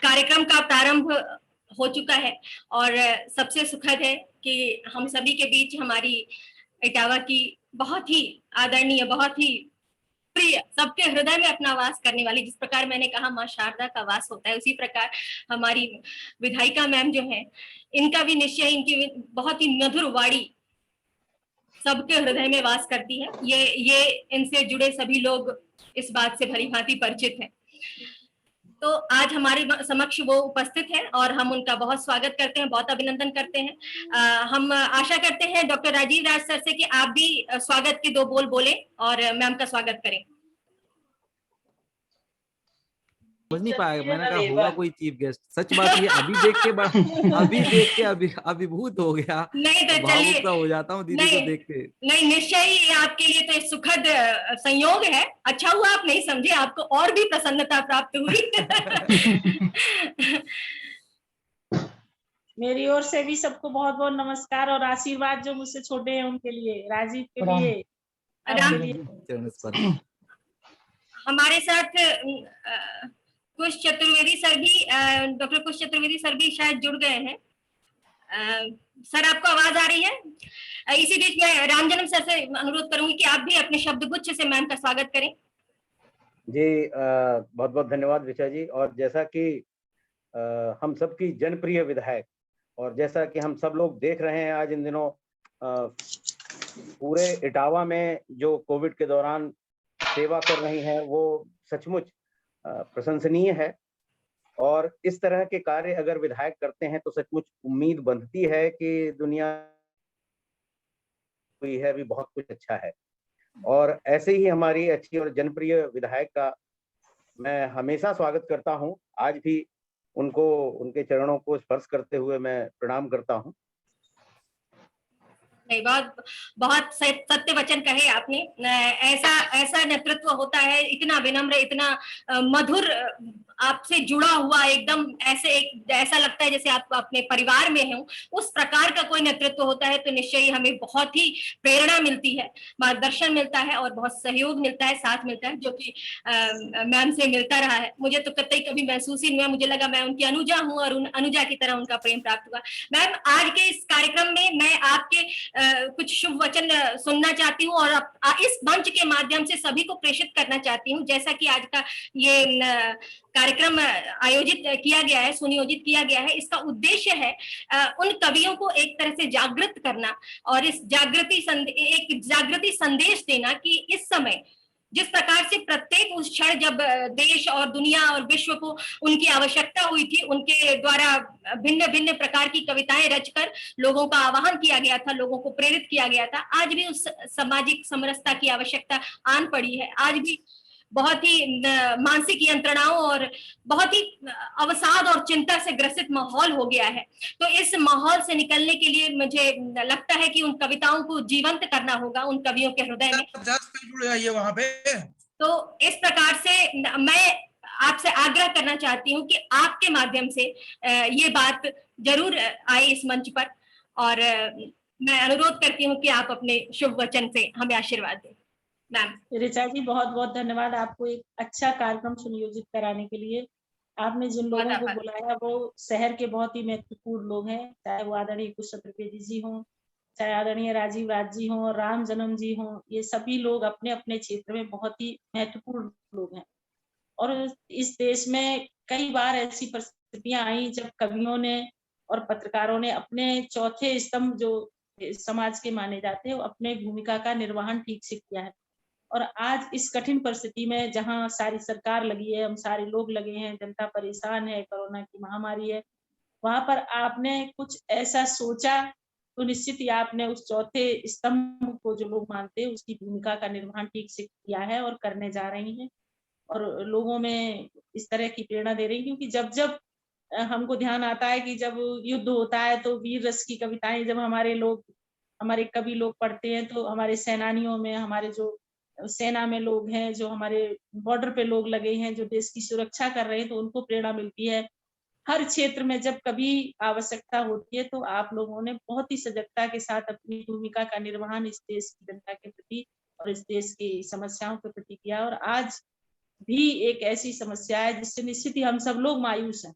कार्यक्रम का प्रारंभ हो चुका है और सबसे सुखद है कि हम सभी के बीच हमारी इटावा की बहुत ही आदरणीय, बहुत ही प्रिय, सबके हृदय में अपना वास करने वाली, जिस प्रकार मैंने कहा माँ शारदा का वास होता है, उसी प्रकार हमारी विधायिका मैम जो है, इनका भी निश्चय, इनकी बहुत ही मधुर वाणी सबके हृदय में वास करती है। ये इनसे जुड़े सभी लोग इस बात से भली भांति परिचित हैं। तो आज हमारे समक्ष वो उपस्थित हैं और हम उनका बहुत स्वागत करते हैं, बहुत अभिनंदन करते हैं। हम आशा करते हैं डॉक्टर राजीव राज सर से कि आप भी स्वागत के 2 बोल बोले और मैम का स्वागत करें। समझ नहीं पाया, मैंने कहा होगा कोई चीफ गेस्ट। सच बात ये अभी देख के अभिभूत हो गया। नहीं तो भावुक सा हो जाता हूँ दीदी को देख के। नहीं, निश्चय ही आपके लिए तो एक सुखद संयोग है। अच्छा हुआ आप नहीं समझे, आपको और भी प्रसन्नता प्राप्त हुई। मेरी ओर से भी सबको बहुत बहुत नमस्कार और आशीर्वाद जो मुझसे छोटे हैं उनके लिए, राजीव के लिए। हमारे साथ कुश चतुर्वेदी सर भी, डॉक्टर कुश चतुर्वेदी सर भी शायद जुड़ गए हैं। सर आपको आवाज आ रही है? इसी बीच में रामजन्म सर से अनुरोध करूंगी कि आप भी अपने शब्द गुच्छ से मैम का स्वागत करें। जी बहुत बहुत धन्यवाद विशा जी। और जैसा कि हम सबकी जनप्रिय विधायक और जैसा कि हम सब लोग देख रहे हैं आज इन दिनों पूरे इटावा में जो कोविड के दौरान सेवा कर रही हैं वो सचमुच प्रशंसनीय है। और इस तरह के कार्य अगर विधायक करते हैं तो सचमुच उम्मीद बनती है कि दुनिया हुई है भी बहुत कुछ अच्छा है। और ऐसे ही हमारी अच्छी और जनप्रिय विधायक का मैं हमेशा स्वागत करता हूं। आज भी उनको, उनके चरणों को स्पर्श करते हुए मैं प्रणाम करता हूं। नहीं, बहुत सत्य वचन कहे आपने। ऐसा नेतृत्व होता है, इतना विनम्र, इतना मधुर, आपसे जुड़ा हुआ, एकदम ऐसा लगता है जैसे आप अपने परिवार में हो। उस प्रकार का कोई नेतृत्व होता है तो निश्चय ही हमें बहुत ही प्रेरणा मिलती है, मार्गदर्शन मिलता है और बहुत सहयोग मिलता है, साथ मिलता है, जो कि मैम से मिलता रहा है। मुझे तो कभी महसूस ही नहीं हुआ, मुझे लगा मैं उनकी अनुजा हूँ और अनुजा की तरह उनका प्रेम प्राप्त हुआ। मैम, आज के इस कार्यक्रम में मैं आपके कुछ शुभ वचन सुनना चाहती हूँ और इस मंच के माध्यम से सभी को प्रेषित करना चाहती हूँ। जैसा कि आज का ये कार्यक्रम आयोजित किया गया है, सुनियोजित किया गया है, इसका उद्देश्य है उन कवियों को एक तरह से जागृत करना और एक जागृति संदेश देना कि इस समय जिस प्रकार से प्रत्येक उस क्षण जब देश और दुनिया और विश्व को उनकी आवश्यकता हुई थी, उनके द्वारा भिन्न भिन्न प्रकार की कविताएं रचकर लोगों का आह्वान किया गया था, लोगों को प्रेरित किया गया था, आज भी उस सामाजिक समरसता की आवश्यकता आन पड़ी है। आज भी बहुत ही मानसिक यंत्रणाओं और बहुत ही अवसाद और चिंता से ग्रसित माहौल हो गया है। तो इस माहौल से निकलने के लिए मुझे लगता है कि उन कविताओं को जीवंत करना होगा उन कवियों के हृदय में। वहां पे तो इस प्रकार से मैं आपसे आग्रह करना चाहती हूँ कि आपके माध्यम से ये बात जरूर आए इस मंच पर और मैं अनुरोध करती हूँ कि आप अपने शुभ वचन से हमें आशीर्वाद दें। मैम। ऋचा जी, बहुत बहुत धन्यवाद आपको एक अच्छा कार्यक्रम सुनियोजित कराने के लिए। आपने जिन लोगों को बुलाया वो शहर के बहुत ही महत्वपूर्ण लोग हैं, चाहे वो आदरणीय कुश चतुर्वेदी जी हों, चाहे आदरणीय राजीव राज जी हों, राम जन्म जी हों, ये सभी लोग अपने अपने क्षेत्र में बहुत ही महत्वपूर्ण लोग हैं। और इस देश में कई बार ऐसी परिस्थितियां आई जब कवियों ने और पत्रकारों ने अपने चौथे स्तंभ जो समाज के माने जाते हैं अपने भूमिका का निर्वहन ठीक से किया है। और आज इस कठिन परिस्थिति में जहां सारी सरकार लगी है, हम सारे लोग लगे हैं, जनता परेशान है, कोरोना की महामारी है, वहां पर आपने कुछ ऐसा सोचा तो निश्चित ही आपने उस चौथे स्तंभ को जो लोग मानते हैं उसकी भूमिका का निर्वहन ठीक से किया है और करने जा रही हैं और लोगों में इस तरह की प्रेरणा दे रही है। क्योंकि जब जब हमको ध्यान आता है कि जब युद्ध होता है तो वीर रस की कविताएं जब हमारे कवि लोग पढ़ते हैं तो हमारे सेनानियों में, हमारे जो सेना में लोग हैं, जो हमारे बॉर्डर पे लोग लगे हैं, जो देश की सुरक्षा कर रहे हैं, तो उनको प्रेरणा मिलती है। हर क्षेत्र में जब कभी आवश्यकता होती है तो आप लोगों ने बहुत ही सजगता के साथ अपनी भूमिका का निर्वहन इस देश की जनता के प्रति और इस देश की समस्याओं के प्रति किया। और आज भी एक ऐसी समस्या है जिससे निश्चित ही हम सब लोग मायूस हैं।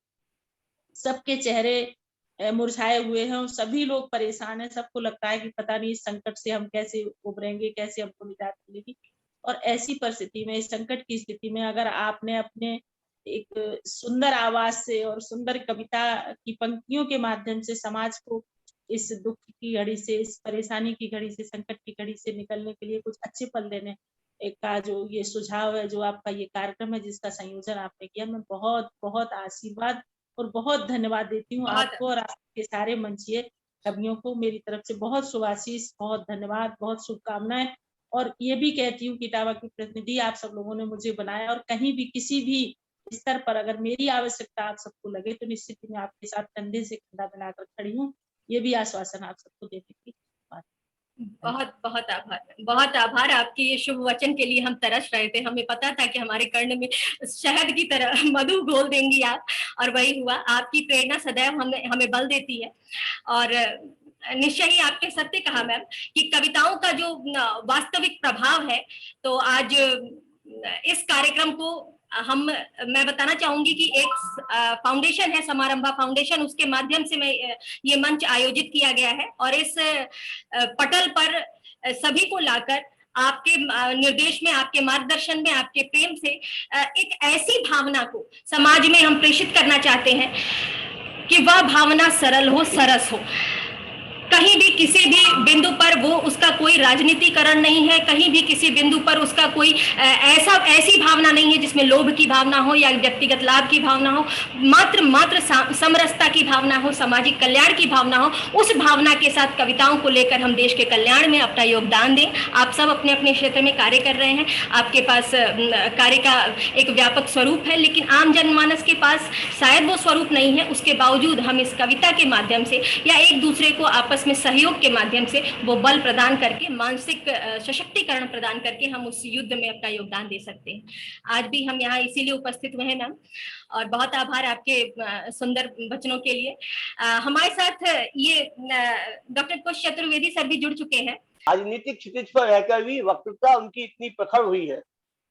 सबके चेहरे मुरझाए हुए हैं और सभी लोग परेशान हैं। सबको लगता है कि पता नहीं इस संकट से हम कैसे उभरेंगे, कैसे हमको निजात मिलेगी। और ऐसी परिस्थिति में, इस संकट की स्थिति में अगर आपने अपने एक सुंदर आवाज से और सुंदर कविता की पंक्तियों के माध्यम से समाज को इस दुख की घड़ी से, इस परेशानी की घड़ी से, संकट की घड़ी से निकलने के लिए कुछ अच्छे पल देने का जो ये सुझाव है, जो आपका ये कार्यक्रम है जिसका संयोजन आपने किया, मैं बहुत बहुत आशीर्वाद और बहुत धन्यवाद देती हूँ बहुत आपको और आपके सारे मंचीय कवियों को। मेरी तरफ से बहुत शुभाशीष, बहुत धन्यवाद, बहुत शुभकामनाएं। और ये भी कहती हूँ कि इटावा की प्रतिनिधि आप सब लोगों ने मुझे बनाया, और कहीं भी किसी भी स्तर पर अगर मेरी आवश्यकता आप सबको लगे तो निश्चित ही मैं आपके साथ कंधे से कंधा मिलाकर खड़ी हूँ। ये भी आश्वासन आप सबको देने की बात। बहुत बहुत आभार, बहुत आभार। आपके ये शुभ वचन के लिए हम तरस रहे थे। हमें पता था कि हमारे कर्ण में शहद की तरह मधु घोल देंगी आप, और वही हुआ। आपकी प्रेरणा सदैव हमें बल देती है। और निश्चय ही आपने सत्य कहा मैम कि कविताओं का जो वास्तविक प्रभाव है, तो आज इस कार्यक्रम को मैं बताना चाहूंगी कि एक फाउंडेशन है, समारंभा फाउंडेशन, उसके माध्यम से मैं ये मंच आयोजित किया गया है। और इस पटल पर सभी को लाकर आपके निर्देश में, आपके मार्गदर्शन में, आपके प्रेम से एक ऐसी भावना को समाज में हम प्रेषित करना चाहते हैं कि वह भावना सरल हो, सरस हो। कहीं भी किसी भी बिंदु पर वो उसका कोई राजनीतिकरण नहीं है, कहीं भी किसी बिंदु पर उसका कोई ऐसी भावना नहीं है जिसमें लोभ की भावना हो या व्यक्तिगत लाभ की भावना हो। मात्र समरसता की भावना हो, सामाजिक कल्याण की भावना हो। उस भावना के साथ कविताओं को लेकर हम देश के कल्याण में अपना योगदान दें। आप सब अपने अपने क्षेत्र में कार्य कर रहे हैं, आपके पास कार्य का एक व्यापक स्वरूप है, लेकिन आम जनमानस के पास शायद वो स्वरूप नहीं है। उसके बावजूद हम इस कविता के माध्यम से या एक दूसरे को आपस में सहयोग के माध्यम से वो बल प्रदान करके, मानसिक सशक्तिकरण प्रदान करके हम उस युद्ध में अपना योगदान दे सकते हैं। आज भी हम यहाँ इसीलिए उपस्थित हुए हैं मैम, और बहुत आभार आपके सुंदर वचनों के लिए। हमारे साथ ये डॉक्टर कुश चतुर्वेदी सर भी जुड़ चुके हैं। राजनीतिक क्षितिज पर रहकर भी वक्तृता उनकी इतनी प्रखर हुई है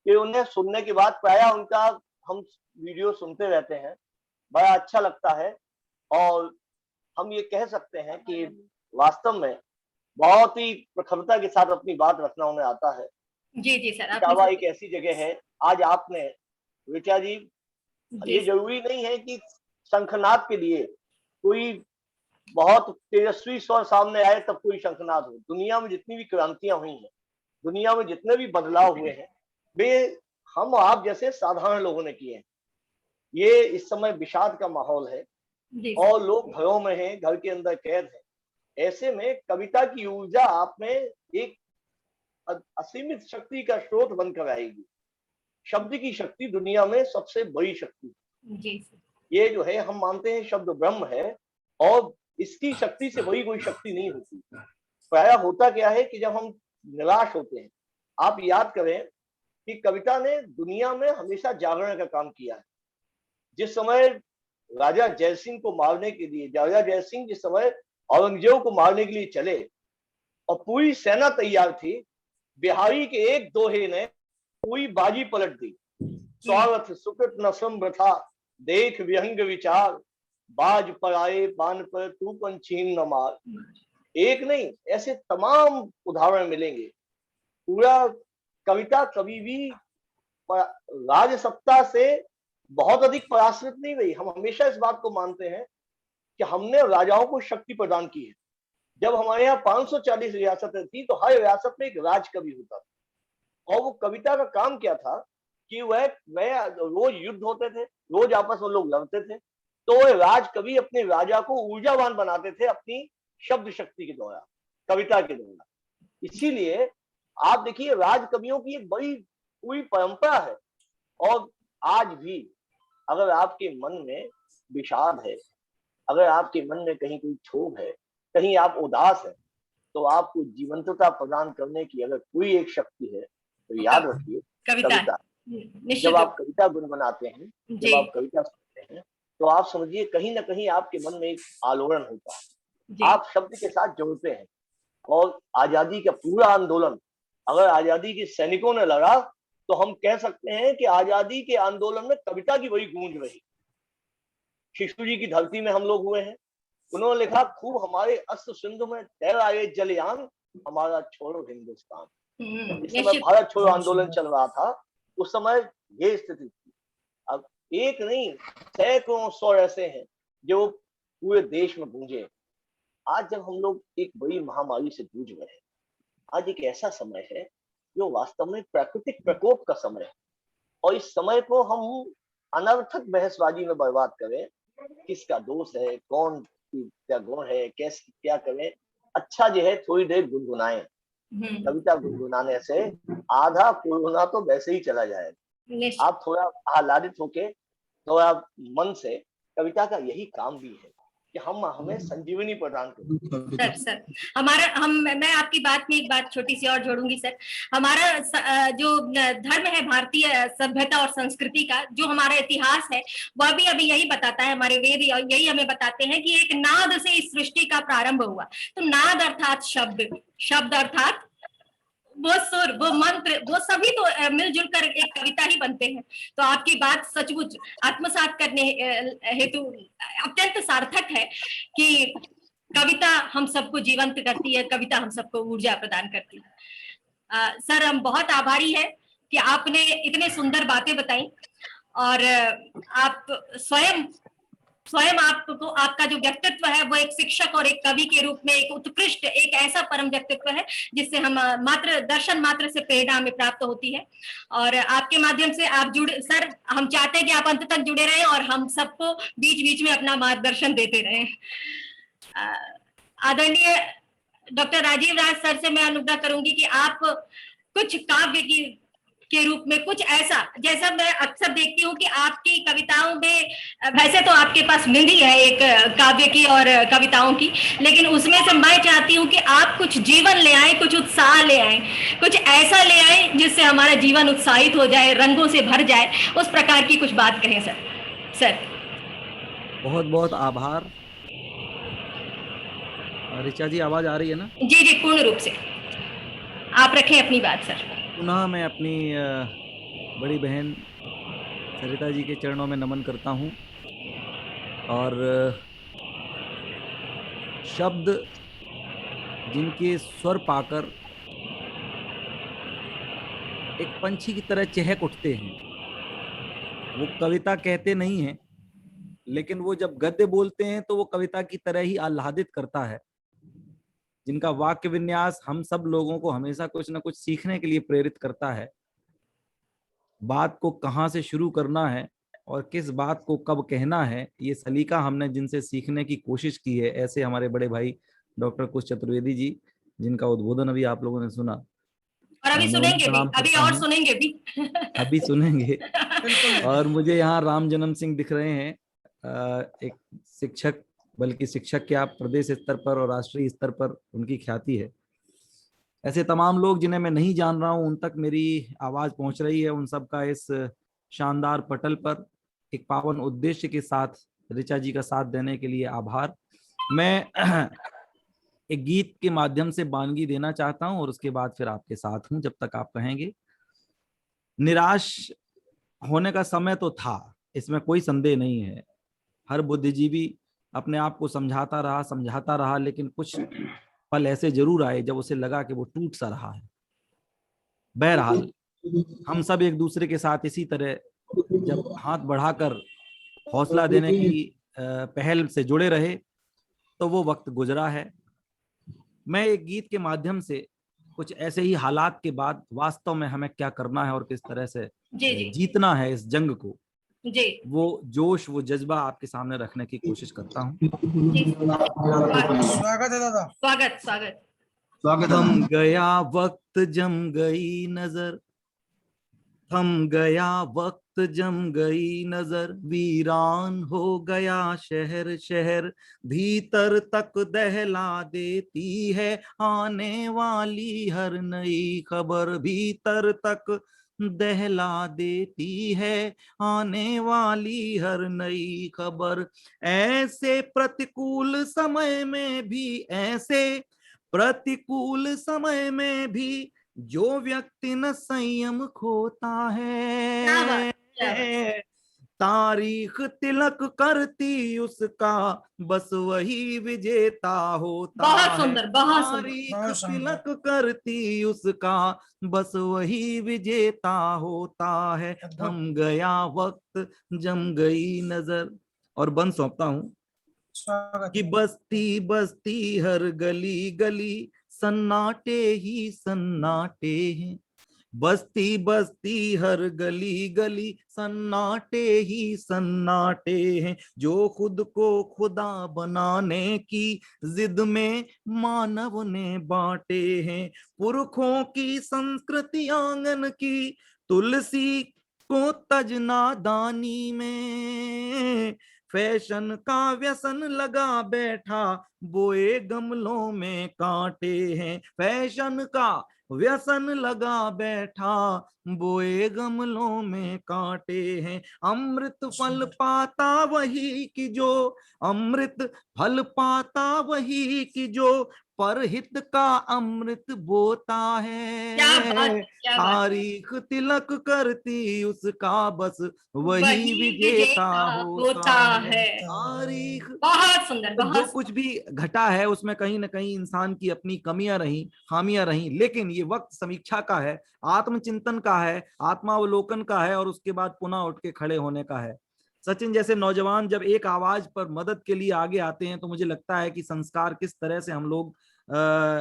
कि उन्हें सुनने के बाद प्रायः उनका हम वीडियो सुनते रहते हैं, बड़ा अच्छा लगता है। और हम ये कह सकते हैं कि वास्तव में बहुत ही प्रखरता के साथ अपनी बात रखना उन्हें आता है। जी जी सर, इटावा एक ऐसी जगह है। आज आपने ऋचा जी, ये जरूरी नहीं है कि शंखनाद के लिए कोई बहुत तेजस्वी स्वर सामने आए तब कोई शंखनाद हो। दुनिया में जितनी भी क्रांतियां हुई हैं, दुनिया में जितने भी बदलाव हुए हैं, वे हम आप जैसे साधारण लोगों ने किए हैं। ये इस समय विषाद का माहौल है और लोग घरों में हैं, घर के अंदर कैद हैं। ऐसे में कविता की ऊर्जा आप में एक असीमित शक्ति का स्रोत बनकर आएगी। शब्द की शक्ति दुनिया में सबसे बड़ी शक्ति है। ये जो है, हम मानते हैं शब्द ब्रह्म है और इसकी शक्ति से बड़ी कोई शक्ति नहीं होती। प्रायः होता क्या है कि जब हम निराश होते हैं, आप याद करें कि कविता ने दुनिया में हमेशा जागरण का काम किया है। जिस समय राजा जयसिंह को मारने के लिए, राजा जयसिंह जिस समय औरंगजेब को मारने के लिए चले और पूरी सेना तैयार थी, बिहारी के एक दोहे ने पूरी बाजी पलट दी। स्वार्थ सुकृत न समृथा, देख विहंग विचार, बाज पर आए पान पर तूपन छीन न मार। एक नहीं, ऐसे तमाम उदाहरण मिलेंगे। पूरा कविता कभी भी राजसत्ता से बहुत अधिक पराश्रित नहीं रही। हम हमेशा इस बात को मानते हैं कि हमने राजाओं को शक्ति प्रदान की है। जब हमारे यहाँ 540 रियासतें थी तो हर रियासत में एक राज कवि होता था, और वो कविता का काम क्या था कि वह रोज युद्ध होते थे, रोज आपस में लोग लड़ते थे, तो वह राज कवि अपने राजा को ऊर्जावान बनाते थे अपनी शब्द शक्ति के द्वारा, कविता के द्वारा। इसीलिए आप देखिए, राज कवियों की एक बड़ी पूरी परंपरा है। और आज भी अगर आपके मन में विषाद है, अगर आपके मन में कहीं कोई क्षोभ है, कहीं आप उदास है, तो आपको जीवंतता प्रदान करने की अगर कोई एक शक्ति है तो याद रखिए, कविता। जब आप कविता गुनगुनाते हैं, जब आप कविता सुनते हैं, तो आप समझिए कहीं ना कहीं आपके मन में एक आलोड़न होता है, आप शब्द के साथ जुड़ते हैं। और आजादी का पूरा आंदोलन अगर आजादी के सैनिकों ने लड़ा तो हम कह सकते हैं कि आजादी के आंदोलन में कविता की बड़ी गूंज रही। शिशु जी की धरती में हम लोग हुए हैं। उन्होंने लिखा, खूब हमारे अस्त्र सिंधु में तैर आए जलयान, हमारा छोड़ो हिंदुस्तान। इस समय निश्चित। भारत छोड़ो आंदोलन चल रहा था, उस समय ये स्थिति थी। अब एक नहीं, सैकड़ों सौ ऐसे हैं जो पूरे देश में गूंजे। आज जब हम लोग एक बड़ी महामारी से जूझ रहे हैं, आज एक ऐसा समय है जो वास्तव में प्राकृतिक प्रकोप का समय है, और इस समय को हम अनर्थक बहसबाजी में बर्बाद करें, किसका दोष है, कौन की क्या गुण है, कैसे क्या करें। अच्छा जो है थोड़ी देर गुनगुनाएं। कविता गुनगुनाने से आधा कोरोना तो वैसे ही चला जाएगा। निश्चित। आप थोड़ा आह्लादित होके, थोड़ा मन से, कविता का यही काम भी है कि हम हमें संजीवनी प्रदान करें। सर मैं आपकी बात में एक बात छोटी सी और जोड़ूंगी सर। हमारा जो धर्म है भारतीय सभ्यता और संस्कृति का, जो हमारा इतिहास है, वह भी अभी यही बताता है, हमारे वेद यही हमें बताते हैं कि एक नाद से इस सृष्टि का प्रारंभ हुआ। तो नाद अर्थात शब्द, शब्द अर्थात वो सुर, वो मंत्र, वो सभी तो मिलजुल कर एक कविता ही बनते हैं। तो आपकी बात सचमुच आत्मसात करने हेतु अत्यंत सार्थक है कि कविता हम सबको जीवंत करती है, कविता हम सबको ऊर्जा प्रदान करती है। सर हम बहुत आभारी हैं कि आपने इतने सुंदर बातें बताई, और आप स्वयं आपको, आपका जो व्यक्तित्व है वो एक शिक्षक और एक कवि के रूप में एक उत्कृष्ट, एक ऐसा परम व्यक्तित्व है जिससे हम मात्र दर्शन मात्र से प्रेरणा हमें प्राप्त होती है। और आपके माध्यम से आप जुड़े सर, हम चाहते हैं कि आप अंत तक जुड़े रहें और हम सबको बीच बीच में अपना मार्गदर्शन देते रहें। आदरणीय डॉक्टर राजीव राज सर से मैं अनुरोध करूंगी कि आप कुछ काव्य के रूप में कुछ ऐसा, जैसा मैं अक्सर देखती हूँ कि आपकी कविताओं में, वैसे तो आपके पास मिली है एक काव्य की और कविताओं की, लेकिन उसमें से मैं चाहती हूँ कि आप कुछ जीवन ले आए, कुछ उत्साह ले आए, कुछ ऐसा ले आए जिससे हमारा जीवन उत्साहित हो जाए, रंगों से भर जाए, उस प्रकार की कुछ बात कहें सर। सर बहुत बहुत आभार। ऋचा जी आवाज आ रही है ना? जी जी, पूर्ण रूप से आप रखें अपनी बात सर। पुनः मैं अपनी बड़ी बहन सरिता जी के चरणों में नमन करता हूं, और शब्द जिनके स्वर पाकर एक पंछी की तरह चहक उठते हैं, वो कविता कहते नहीं हैं, लेकिन वो जब गद्य बोलते हैं तो वो कविता की तरह ही आह्लादित करता है, जिनका वाक्य विन्यास हम सब लोगों को हमेशा कुछ ना कुछ सीखने के लिए प्रेरित करता है। बात को कहाँ से शुरू करना है और किस बात को कब कहना है, ये सलीका हमने जिनसे सीखने की कोशिश की है, ऐसे हमारे बड़े भाई डॉक्टर कुश चतुर्वेदी जी, जिनका उद्बोधन अभी आप लोगों ने सुना, और अभी सुनेंगे भी, अभी और सुनेंगे भी। अभी सुनेंगे। और मुझे यहाँ राम जन्म सिंह दिख रहे हैं, एक शिक्षक, बल्कि शिक्षक क्या, प्रदेश स्तर पर और राष्ट्रीय स्तर पर उनकी ख्याति है। ऐसे तमाम लोग जिन्हें मैं नहीं जान रहा हूं, उन तक मेरी आवाज पहुंच रही है। उन सब का इस शानदार पटल पर एक पावन उद्देश्य के साथ ऋचा जी का साथ देने के लिए आभार। मैं एक गीत के माध्यम से बानगी देना चाहता हूं और उसके बाद फिर आपके साथ हूं जब तक आप कहेंगे। निराश होने का समय तो था, इसमें कोई संदेह नहीं है। हर बुद्धिजीवी अपने आप को समझाता रहा, लेकिन कुछ पल ऐसे जरूर आए जब उसे लगा कि वो टूट सा रहा है। बहरहाल हम सब एक दूसरे के साथ इसी तरह जब हाथ बढ़ाकर हौसला देने की पहल से जुड़े रहे तो वो वक्त गुजरा है। मैं एक गीत के माध्यम से कुछ ऐसे ही हालात के बाद वास्तव में हमें क्या करना है और किस तरह से जीतना है इस जंग को, जी, वो जोश, वो जज्बा आपके सामने रखने की कोशिश करता हूँ। स्वागत है दादा। स्वागत स्वागत। थम गया वक्त, जम गई नजर, थम गया वक्त, जम गई नजर, वीरान हो गया शहर शहर, भीतर तक दहला देती है आने वाली हर नई खबर, भीतर तक दहला देती है आने वाली हर नई खबर। ऐसे प्रतिकूल समय में भी, ऐसे प्रतिकूल समय में भी जो व्यक्ति न संयम खोता है, तारीख तिलक करती उसका, बस वही विजेता होता बहुत है। सुंदर, बहुत सुंदर। तारीख बहुत सुंदर। तिलक करती उसका, बस वही विजेता होता है। अद्भुत। थम गया वक्त, जम गई नजर। और बंद सौंपता हूँ स्वागत कि है। बस्ती बस्ती हर गली गली सन्नाटे ही सन्नाटे हैं। बस्ती बस्ती हर गली गली सन्नाटे ही सन्नाटे हैं। जो खुद को खुदा बनाने की जिद में मानव ने बांटे हैं। पुरखों की संस्कृति आंगन की, तुलसी को तजना दानी में। फैशन का व्यसन लगा बैठा, बोए गमलों में कांटे हैं। फैशन का व्यसन लगा बैठा, बोए गमलों में कांटे हैं। अमृत फल पाता वही कि जो, अमृत फल पाता वही कि जो परहित का अमृत बोता है। क्या बात, क्या बात। तारीख तिलक करती उसका, बस वही वही विजेता होता है। है। तारीख, बहुत सुंदर, तो जो बहुत कुछ भी घटा है उसमें कहीं ना कहीं इंसान की अपनी कमियां रही, खामियां रही, लेकिन ये वक्त समीक्षा का है, आत्मचिंतन का है, आत्मावलोकन का है, और उसके बाद पुनः उठ के खड़े होने का है। सचिन जैसे नौजवान जब एक आवाज पर मदद के लिए आगे आते हैं, तो मुझे लगता है कि संस्कार किस तरह से हम लोग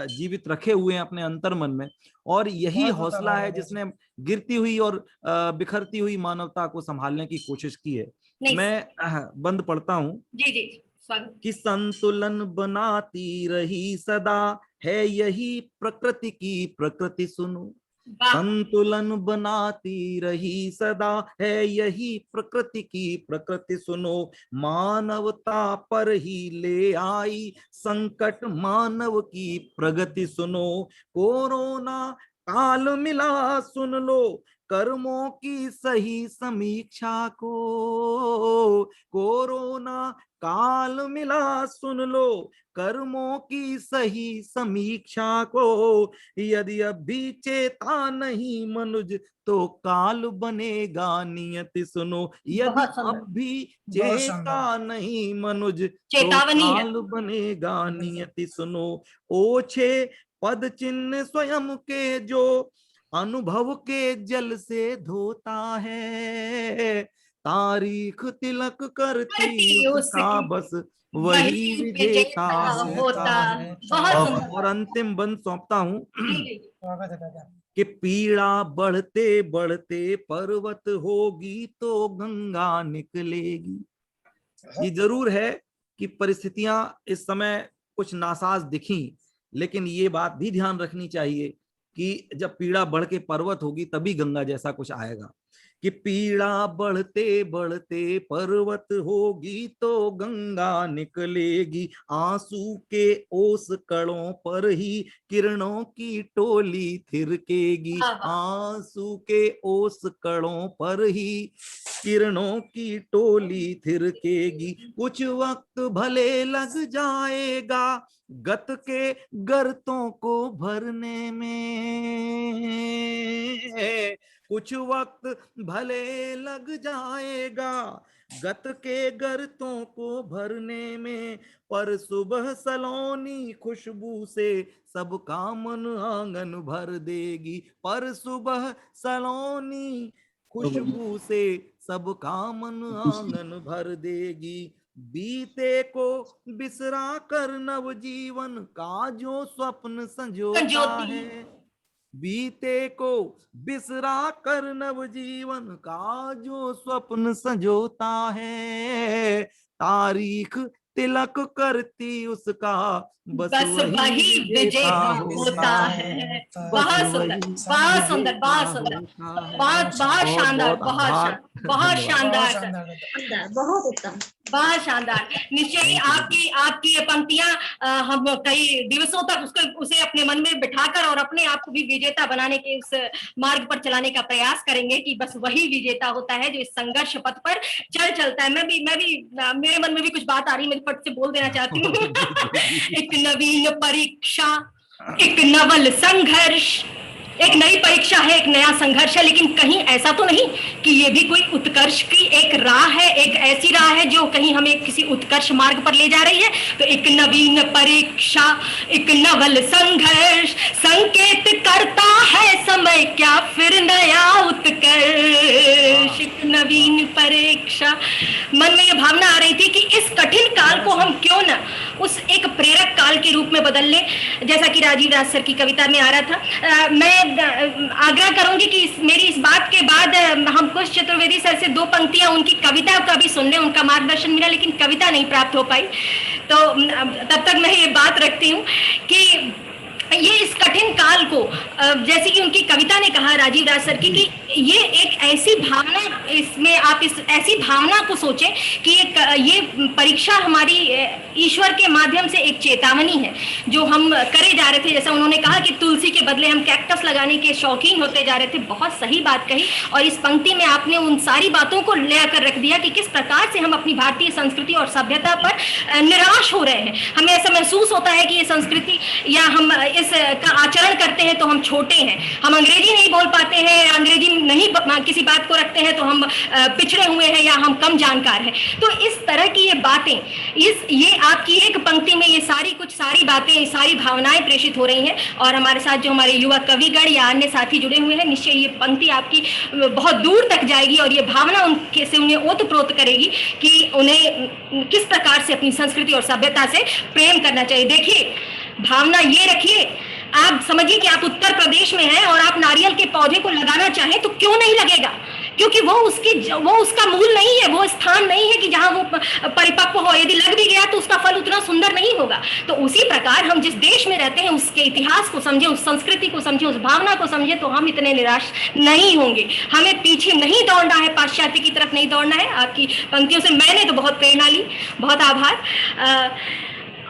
जीवित रखे हुए हैं अपने अंतर्मन में, और यही बहुत हौसला है धन्यवाद। जिसने गिरती हुई और बिखरती हुई मानवता को संभालने की कोशिश की है। नहीं। मैं बंद पढ़ता हूं जी जी, स्वागत। कि संतुलन बनाती रही सदा, है यही प्रकृति की प्रकृति सुनो। वाह, संतुलन बनाती रही सदा, है यही प्रकृति की प्रकृति सुनो। मानवता पर ही ले आई संकट, मानव की प्रगति सुनो। कोरोना काल मिला सुन लो, कर्मों की सही समीक्षा को। कोरोना काल मिला सुन लो, कर्मों की सही समीक्षा को। यदि अब भी चेता नहीं मनुज, तो काल बनेगा नियति सुनो। यदि बहुत सुंदर। अब भी बहुत चेता नहीं मनुज, तो चेतावनी है। काल बनेगा नियति सुनो। ओछे पद चिन्ह स्वयं के जो, अनुभव के जल से धोता है। तारीख तिलक करती उसका, बस वही विजेता होता है। बहुत सुंदर। और अंतिम बंद सौंपता हूं जी जी, स्वागत है दादा। कि पीड़ा बढ़ते बढ़ते पर्वत होगी, तो गंगा निकलेगी। ये जरूर है कि परिस्थितियां इस समय कुछ नासाज दिखी, लेकिन ये बात भी ध्यान रखनी चाहिए कि जब पीड़ा बढ़ के पर्वत होगी, तभी गंगा जैसा कुछ आएगा। कि पीड़ा बढ़ते बढ़ते पर्वत होगी, तो गंगा निकलेगी। आंसू के ओस कणों पर ही किरणों की टोली थिरकेगी। आंसू के ओस कणों पर ही किरणों की टोली थिरकेगी। कुछ वक्त भले लग जाएगा गत के गर्तों को भरने में, कुछ वक्त भले लग जाएगा गत के गर्तों को भरने में, पर सुबह सलोनी खुशबू से सबका मन आंगन भर देगी। पर सुबह सलोनी खुशबू से सबका मन आंगन भर देगी। बीते को बिसरा कर नव जीवन का जो स्वप्न संजोता है, बीते को बिसरा कर नव जीवन का जो स्वप्न संजोता है। तारीख तिलक करती उसका, बस वही विजेता होता है। बहुत सुंदर, बहुत सुंदर, बहुत सुंदर, बहुत बहुत शानदार, बहुत शानदार, बहुत उत्तम, बहुत शानदार। निश्चय ही आपकी ये पंक्तियां हम कई दिवसों तक उसे अपने मन में बिठाकर और अपने आप को भी विजेता बनाने के उस मार्ग पर चलाने का प्रयास करेंगे कि बस वही विजेता होता है जो इस संघर्ष पथ पर चलता है। मैं भी मेरे मन में भी कुछ बात आ रही है, मैं फट से बोल देना चाहती हूँ। एक नवीन परीक्षा, एक नवल संघर्ष, एक नई परीक्षा है, एक नया संघर्ष है, लेकिन कहीं ऐसा तो नहीं कि ये भी कोई उत्कर्ष की एक राह है, एक ऐसी राह है जो कहीं हमें किसी उत्कर्ष मार्ग पर ले जा रही है। तो एक नवीन परीक्षा, एक नवल संघर्ष संकेत करता है समय क्या फिर नया उत्कर्ष। एक नवीन परीक्षा, मन में ये भावना आ रही थी कि इस कठिन काल को हम क्यों ना उस एक प्रेरक काल के रूप में बदल ले, जैसा कि राजीव राज सर की कविता में आ रहा था। मैं आग्रह करूंगी कि मेरी इस बात के बाद हम कुछ चतुर्वेदी सर से 2 पंक्तियां उनकी कविता का भी सुन लें। उनका मार्गदर्शन मिला लेकिन कविता नहीं प्राप्त हो पाई, तो तब तक मैं ये बात रखती हूँ कि ये इस कठिन काल को, जैसे कि उनकी कविता ने कहा राजीव राज सर की, कि ये एक ऐसी भावना, इसमें आप इस ऐसी भावना को सोचें कि ये परीक्षा हमारी ईश्वर के माध्यम से एक चेतावनी है जो हम करे जा रहे थे। जैसा उन्होंने कहा कि तुलसी के बदले हम कैक्टस लगाने के शौकीन होते जा रहे थे, बहुत सही बात कही। और इस पंक्ति में आपने उन सारी बातों को ले आकर रख दिया कि किस प्रकार से हम अपनी भारतीय संस्कृति और सभ्यता पर निराश हो रहे हैं। हमें ऐसा महसूस होता है कि ये संस्कृति या हम का आचरण करते हैं तो हम छोटे हैं, हम अंग्रेजी नहीं बोल पाते हैं, अंग्रेजी नहीं किसी बात को रखते हैं तो हम पिछड़े हुए हैं या हम कम जानकार हैं। तो इस तरह की ये बातें, ये आपकी एक पंक्ति में ये सारी बातें, सारी भावनाएं प्रेषित हो रही हैं। और हमारे साथ जो हमारे युवा कविगण या अन्य साथी जुड़े हुए हैं, निश्चय ये पंक्ति आपकी बहुत दूर तक जाएगी और ये भावना उनके से उन्हें ओतप्रोत करेगी कि उन्हें किस प्रकार से अपनी संस्कृति और सभ्यता से प्रेम करना चाहिए। देखिए, भावना ये रखिए, आप समझिए कि आप उत्तर प्रदेश में हैं और आप नारियल के पौधे को लगाना चाहें तो क्यों नहीं लगेगा, क्योंकि वो उसका मूल नहीं है, वो स्थान नहीं है कि जहां वो परिपक्व हो। यदि लग भी गया तो उसका फल उतना सुंदर नहीं होगा। तो उसी प्रकार हम जिस देश में रहते हैं उसके इतिहास को समझे, उस संस्कृति को समझे, उस भावना को समझे, तो हम इतने निराश नहीं होंगे। हमें पीछे नहीं दौड़ना है, पाश्चात्य की तरफ नहीं दौड़ना है। आपकी पंक्तियों से मैंने तो बहुत प्रेरणा ली, बहुत आभार।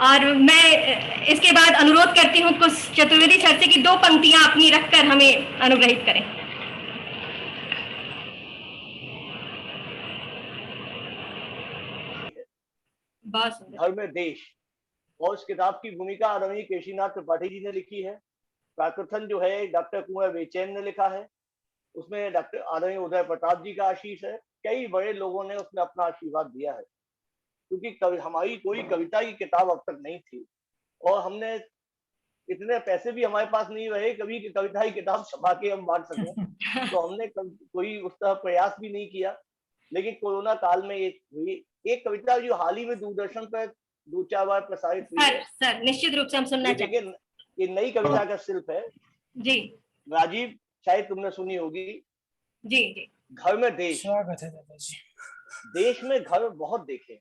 और मैं इसके बाद अनुरोध करती हूँ कुछ चतुर्वेदी सर से कि 2 पंक्तियां अपनी रखकर हमें अनुग्रहित करें। घर में देश, और इस किताब की भूमिका आदरणीय केशीनाथ त्रिपाठी जी ने लिखी है। प्राकृतन जो है डॉक्टर कुंवर बेचैन ने लिखा है, उसमें डॉक्टर आदरणीय उदय प्रताप जी का आशीष है। कई बड़े लोगों ने उसमें अपना आशीर्वाद दिया है, क्योंकि हमारी कोई कविता की किताब अब तक नहीं थी और हमने इतने पैसे भी हमारे पास नहीं रहे कभी कविता की किताब छपा के हम बांट सकें, तो हमने कोई उस तरह प्रयास भी नहीं किया। लेकिन कोरोना काल में एक कविता जो हाल ही में दूरदर्शन पर 2-4 बार प्रसारित हुई है, सर निश्चित रूप से हम सुनना चाहेंगे। ये नई कविता का शिल्प है जी राजीव, शायद तुमने सुनी होगी। जी जी। घर में देश। स्वागत है दादाजी। देश में घर बहुत देखे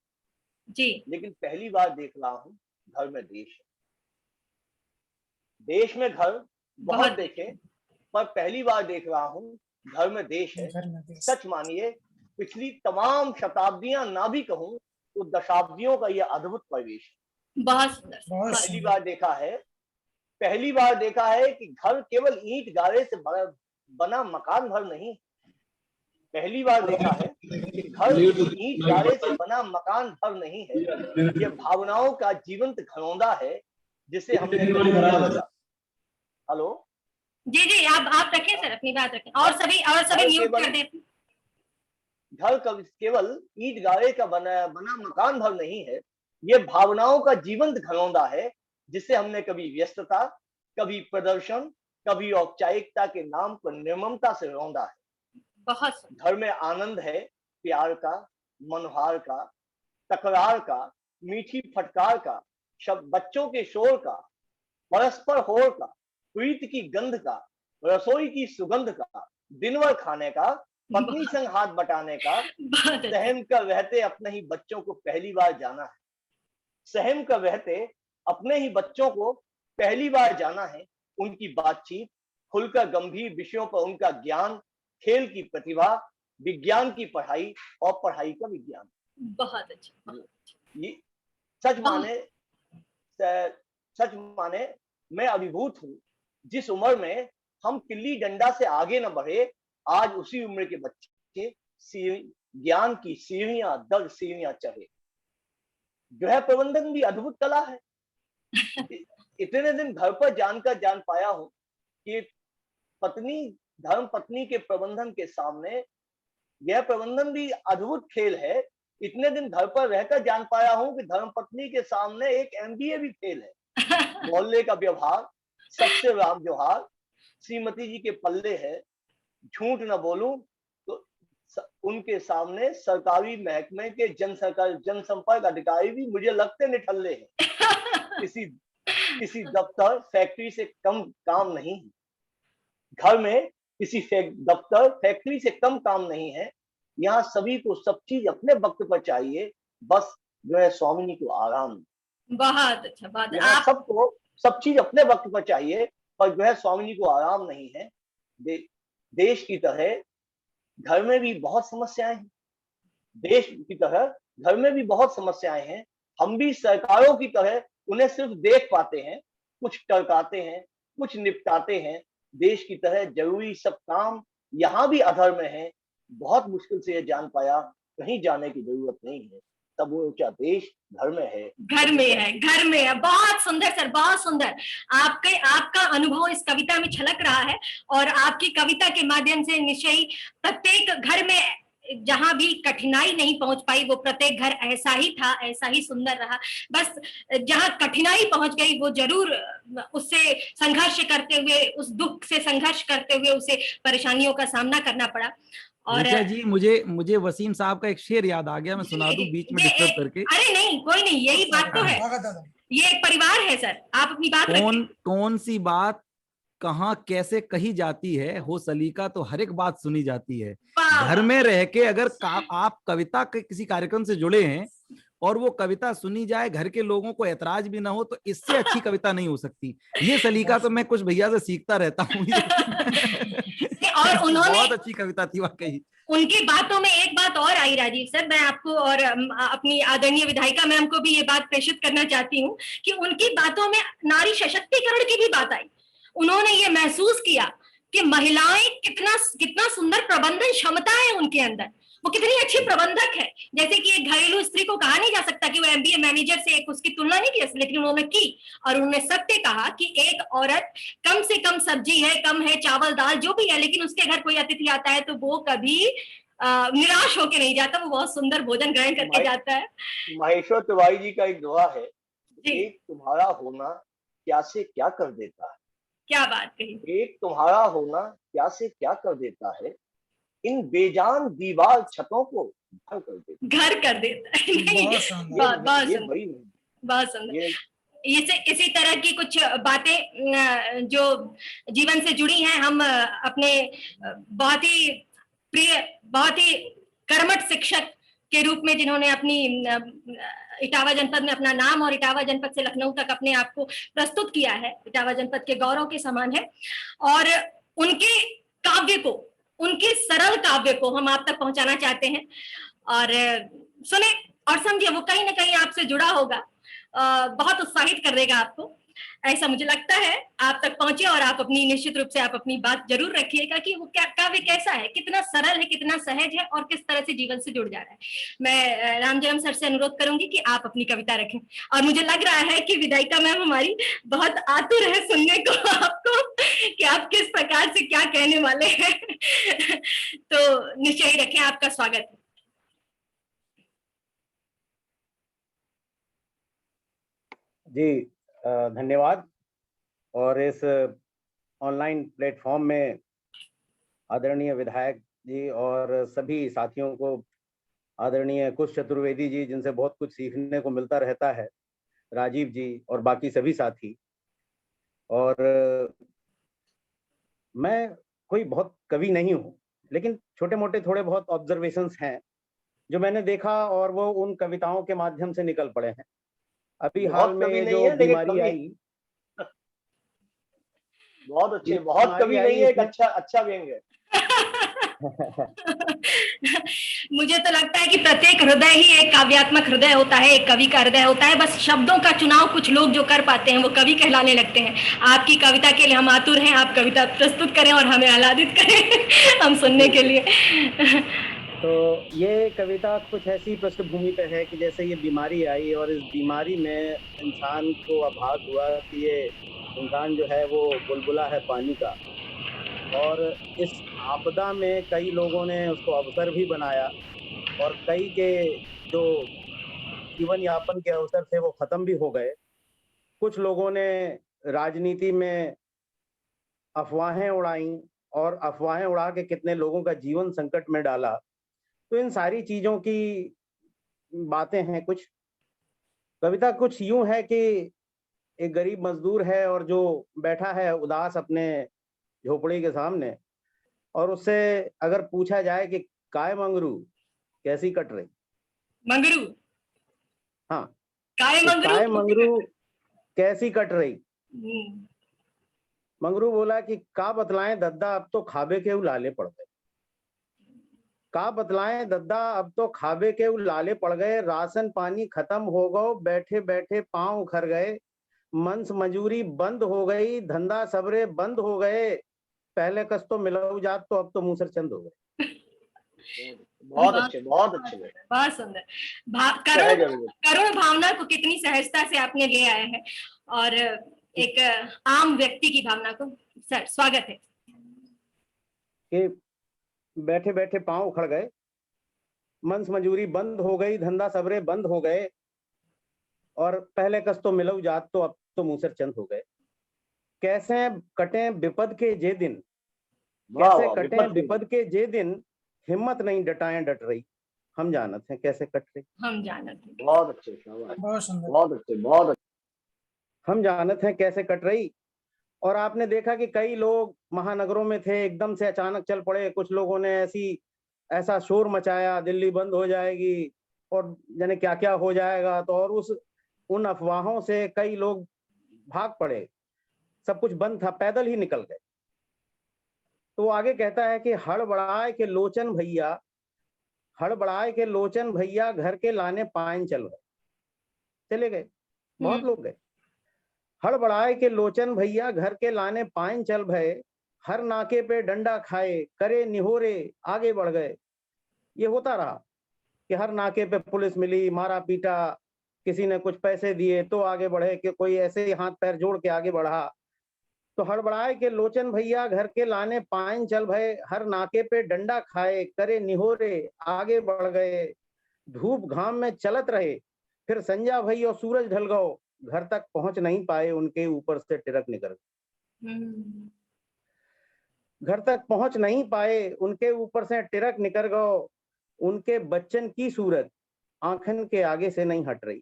जी, लेकिन पहली बार देख रहा हूँ घर में देश है। देश में घर बहुत देखे पर पहली बार देख रहा हूँ घर में देश है। सच मानिए पिछली तमाम शताब्दियां ना भी कहूं तो दशाब्दियों का यह अद्भुत प्रवेश है। बहुत सुंदर। पहली बार देखा है कि घर केवल ईंट गारे से बना मकान भर नहीं। पहली बार देखा है कि घर ईंट गारे से बना मकान भर नहीं है, यह भावनाओं का जीवंत घरौंदा है जिसे हमने। हेलो जी जी, आप रखें सर, अपनी बात रखें और सभी म्यूट कर दें। घर केवल ईंट गारे का बना मकान भर नहीं है, यह भावनाओं का जीवंत घरौंदा है जिसे हमने कभी व्यस्तता, कभी प्रदर्शन, कभी औपचारिकता के नाम पर निर्ममता से रौंदा है। बहुत घर में आनंद है प्यार का, मनोहार का, तकरार का, मीठी फटकार का, बच्चों के शोर का, परस्पर होर का, प्रीत की गंध का, रसोई की सुगंध का, दिन भर खाने का, पत्नी संग हाथ बटाने का, सहम कर रहते अपने ही बच्चों को पहली बार जाना है। सहम कर रहते अपने ही बच्चों को पहली बार जाना है। उनकी बातचीत, खुलकर गंभीर विषयों पर उनका ज्ञान, खेल की प्रतिभा, विज्ञान की पढ़ाई और पढ़ाई का विज्ञान। बहुत अच्छा। ये सच माने मैं अभिभूत हूँ। जिस उम्र में हम किल्ली डंडा से आगे न बढ़े, आज उसी उम्र के बच्चे ज्ञान की सीढ़ियां दर सीढ़ियां चढ़े। गृह प्रबंधन भी अद्भुत कला है। इतने दिन घर पर जान पाया हूं कि पत्नी धर्म पत्नी के प्रबंधन के सामने यह प्रबंधन भी अद्भुत खेल है। इतने दिन घर पर रहकर जान पाया हूं कि धर्म पत्नी के सामने एक एमबीए भी फेल है। मोहल्ले का व्यवहार, सबसे राम जोहार, श्रीमती जी के पल्ले है, झूठ न बोलूं तो उनके सामने सरकारी महकमे के जनसंपर्क अधिकारी भी मुझे लगते निठल्ले हैं। किसी दफ्तर फैक्ट्री से कम काम नहीं, घर में किसी दफ्तर फैक्ट्री से कम काम नहीं है। यहाँ सभी को सब चीज अपने वक्त पर चाहिए, बस जो है स्वामिनी को आराम। बहुत अच्छा बात है। यहाँ सबको सब चीज अपने वक्त पर चाहिए, पर जो है स्वामिनी को आराम नहीं है। देश की तरह घर में भी बहुत समस्याएं हैं। देश की तरह घर में भी बहुत समस्याएं हैं। हम भी सरकारों की तरह उन्हें सिर्फ देख पाते हैं, कुछ टरकाते हैं, कुछ निपटाते हैं। देश की तरह जरूरी सब काम यहाँ भी अधर में है। बहुत मुश्किल से ये जान पाया, कहीं जाने की जरूरत नहीं है, तब वो क्या देश घर में है, घर में है, घर में है। बहुत सुंदर सर, बहुत सुंदर। आपका अनुभव इस कविता में छलक रहा है और आपकी कविता के माध्यम से निश्चय ही प्रत्येक घर में जहां भी कठिनाई नहीं पहुंच पाई, वो प्रत्येक घर ऐसा ही था, ऐसा ही सुंदर रहा। बस जहां कठिनाई पहुंच गई वो जरूर उससे संघर्ष करते हुए, उस दुख से संघर्ष करते हुए उसे परेशानियों का सामना करना पड़ा। और जी मुझे वसीम साहब का एक शेर याद आ गया, मैं सुना दूं बीच में डिस्टर्ब करके? अरे नहीं, कोई नहीं, यही बात तो है, ये एक परिवार है सर, आप अपनी बात रखें। कौन सी बात कहाँ कैसे कही जाती है, हो सलीका तो हर एक बात सुनी जाती है। घर में रह के अगर आप कविता के किसी कार्यक्रम से जुड़े हैं और वो कविता सुनी जाए, घर के लोगों को ऐतराज भी ना हो, तो इससे अच्छी कविता नहीं हो सकती। ये सलीका तो मैं कुछ भैया से सीखता रहता हूँ। और उन्होंने बहुत अच्छी कविता थी वाकई। उनकी बातों में एक बात और आई राजीव सर, मैं आपको और अपनी आदरणीय विधायिका मैम को भी ये बात प्रेषित करना चाहती हूँ कि उनकी बातों में नारी सशक्तिकरण की भी बात आई। उन्होंने ये महसूस किया कि महिलाएं कितना सुंदर प्रबंधन क्षमता है उनके अंदर, वो कितनी अच्छी प्रबंधक है। जैसे कि एक घरेलू स्त्री को कहा नहीं जा सकता कि वो एमबीए मैनेजर से उसकी तुलना नहीं की, लेकिन उन्होंने की और उन्होंने सत्य कहा कि एक औरत कम से कम सब्जी है, कम है चावल दाल जो भी है, लेकिन उसके घर कोई अतिथि आता है तो वो कभी निराश होके नहीं जाता, वो बहुत सुंदर भोजन ग्रहण करके जाता है। महेश्वर तिवारी जी का एक दोहा है, एक तुम्हारा होना क्या से क्या कर देता है। क्या बात कही। एक तुम्हारा होना क्या से क्या कर देता है, इन बेजान दीवार छतों को घर कर देता है। बहुत सुंदर। इसी तरह की कुछ बातें जो जीवन से जुड़ी हैं, हम अपने बहुत ही प्रिय, बहुत ही कर्मठ शिक्षक के रूप में जिन्होंने अपनी इटावा जनपद में अपना नाम और इटावा जनपद से लखनऊ तक अपने आप को प्रस्तुत किया है, इटावा जनपद के गौरव के समान है। और उनके काव्य को, उनके सरल काव्य को हम आप तक पहुंचाना चाहते हैं और सुने और समझिए, वो कहीं ना कहीं आपसे जुड़ा होगा, बहुत उत्साहित कर देगा आपको, ऐसा मुझे लगता है। आप तक पहुंचे और आप अपनी निश्चित रूप से आप अपनी बात जरूर रखिएगा कि वो क्या काव्य कैसा है, कितना सरल है, कितना सहज है और किस तरह से जीवन से जुड़ जा रहा है। मैं रामजन्म सर से अनुरोध करूंगी कि आप अपनी कविता रखें और मुझे लग रहा है कि विधायिका मैम हमारी बहुत आतुर है सुनने को आपको कि आप किस प्रकार से क्या कहने वाले हैं। तो निश्चय ही रखें, आपका स्वागत है। जी धन्यवाद। और इस ऑनलाइन प्लेटफॉर्म में आदरणीय विधायक जी और सभी साथियों को, आदरणीय कुश चतुर्वेदी जी जिनसे बहुत कुछ सीखने को मिलता रहता है, राजीव जी और बाकी सभी साथी। और मैं कोई बहुत कवि नहीं हूँ, लेकिन छोटे मोटे थोड़े बहुत ऑब्जर्वेशंस हैं जो मैंने देखा और वो उन कविताओं के माध्यम से निकल पड़े हैं। अभी हाल में जो बीमारी आई, बहुत अच्छे, बहुत कवि नहीं है, एक अच्छा व्यंग्य है। मुझे तो लगता है कि प्रत्येक हृदय ही एक काव्यात्मक हृदय होता है, एक कवि का हृदय होता है। बस शब्दों का चुनाव कुछ लोग जो कर पाते हैं वो कवि कहलाने लगते हैं। आपकी कविता के लिए हम आतुर हैं, आप कविता प्रस्तुत करें और हमें आह्लादित करें हम सुनने के लिए। तो ये कविता कुछ ऐसी पृष्ठभूमि पे है कि जैसे ये बीमारी आई और इस बीमारी में इंसान को आभास हुआ कि ये इंसान जो है वो बुलबुला है पानी का, और इस आपदा में कई लोगों ने उसको अवसर भी बनाया और कई के जो जीवन यापन के अवसर थे वो खत्म भी हो गए। कुछ लोगों ने राजनीति में अफवाहें उड़ाई और अफवाहें उड़ा के कितने लोगों का जीवन संकट में डाला। तो इन सारी चीजों की बातें हैं। कुछ कविता कुछ यूं है कि एक गरीब मजदूर है और जो बैठा है उदास अपने झोपड़ी के सामने, और उससे अगर पूछा जाए कि काय मंगरू कैसी कट रही, मंगरू, हाँ, काय तो मंगरू, काय मंगरू कैसी कट रही। हम्म, मंगरू बोला कि का बतलाएं दद्दा अब तो खाबे के उलाले पड़ गए, का बतलाएं दद्दा अब तो खाबे के उलाले पड़ गए, राशन पानी खत्म हो गओ, बैठे बैठे पांव उखर गए, मंस मजूरी बंद हो गई, धंधा सबरे बंद हो गए, पहले कस तो मिलऊ जात तो अब तो मूसर चंद हो गए। बहुत अच्छे, बहुत अच्छे। बहुत सुंदर। सहज अभिव्यक्ति। करुण भावना को कितनी सहजता से आपने ले आए हैं और एक आम व्यक्ति की भावना को। सर स्वागत है। कि बैठे बैठे पांव उखड़ गए, मंस मजूरी बंद हो गई, धंधा सबरे बंद हो गए, और पहले कस तो मिलऊ जात तो अब तो मूसर चंद हो गए। कैसे कटे विपद के जे दिन, वाह कैसे वाह, कटे विपद के जे दिन, हिम्मत नहीं डटाएं डट रही, हम जानत हैं कैसे कट रही। हम जानत हैं। बहुत अच्छे, शाबाश, बहुत सुंदर। बहुत अच्छे, बहुत अच्छे। हम जानत हैं कैसे कट रही। और आपने देखा कि कई लोग महानगरों में थे, एकदम से अचानक चल पड़े। कुछ लोगों ने ऐसा शोर मचाया दिल्ली बंद हो जाएगी और जाने क्या क्या हो जाएगा, तो और उन अफवाहों से कई लोग भाग पड़े, सब कुछ बंद था, पैदल ही निकल गए। तो वो आगे कहता है कि हड़बड़ाए के लोचन भैया, हड़बड़ाए के लोचन भैया, घर के लाने पाइन चल गए, चले गए, बहुत लोग गए। हड़बड़ाए के लोचन भैया, घर के लाने पाइन चल भय, हर नाके पे डंडा खाए, करे निहोरे आगे बढ़ गए। ये होता रहा कि हर नाके पे पुलिस मिली, मारा पीटा, किसी ने कुछ पैसे दिए तो आगे बढ़े, कि कोई ऐसे ही हाथ पैर जोड़ के आगे बढ़ा। तो हड़बड़ाए के लोचन भैया, घर के लाने पाइन चल भय, हर नाके पे डंडा खाए, करे निहोरे आगे बढ़ गए। धूप घाम में चलत रहे, फिर संजा भई और सूरज ढल गओ, घर तक पहुंच नहीं पाए, उनके ऊपर से टिरक निकल गई। घर तक पहुंच नहीं पाए, उनके ऊपर से टिरक निकल गओ, उनके बच्चन की सूरत आंखन के आगे से नहीं हट रही,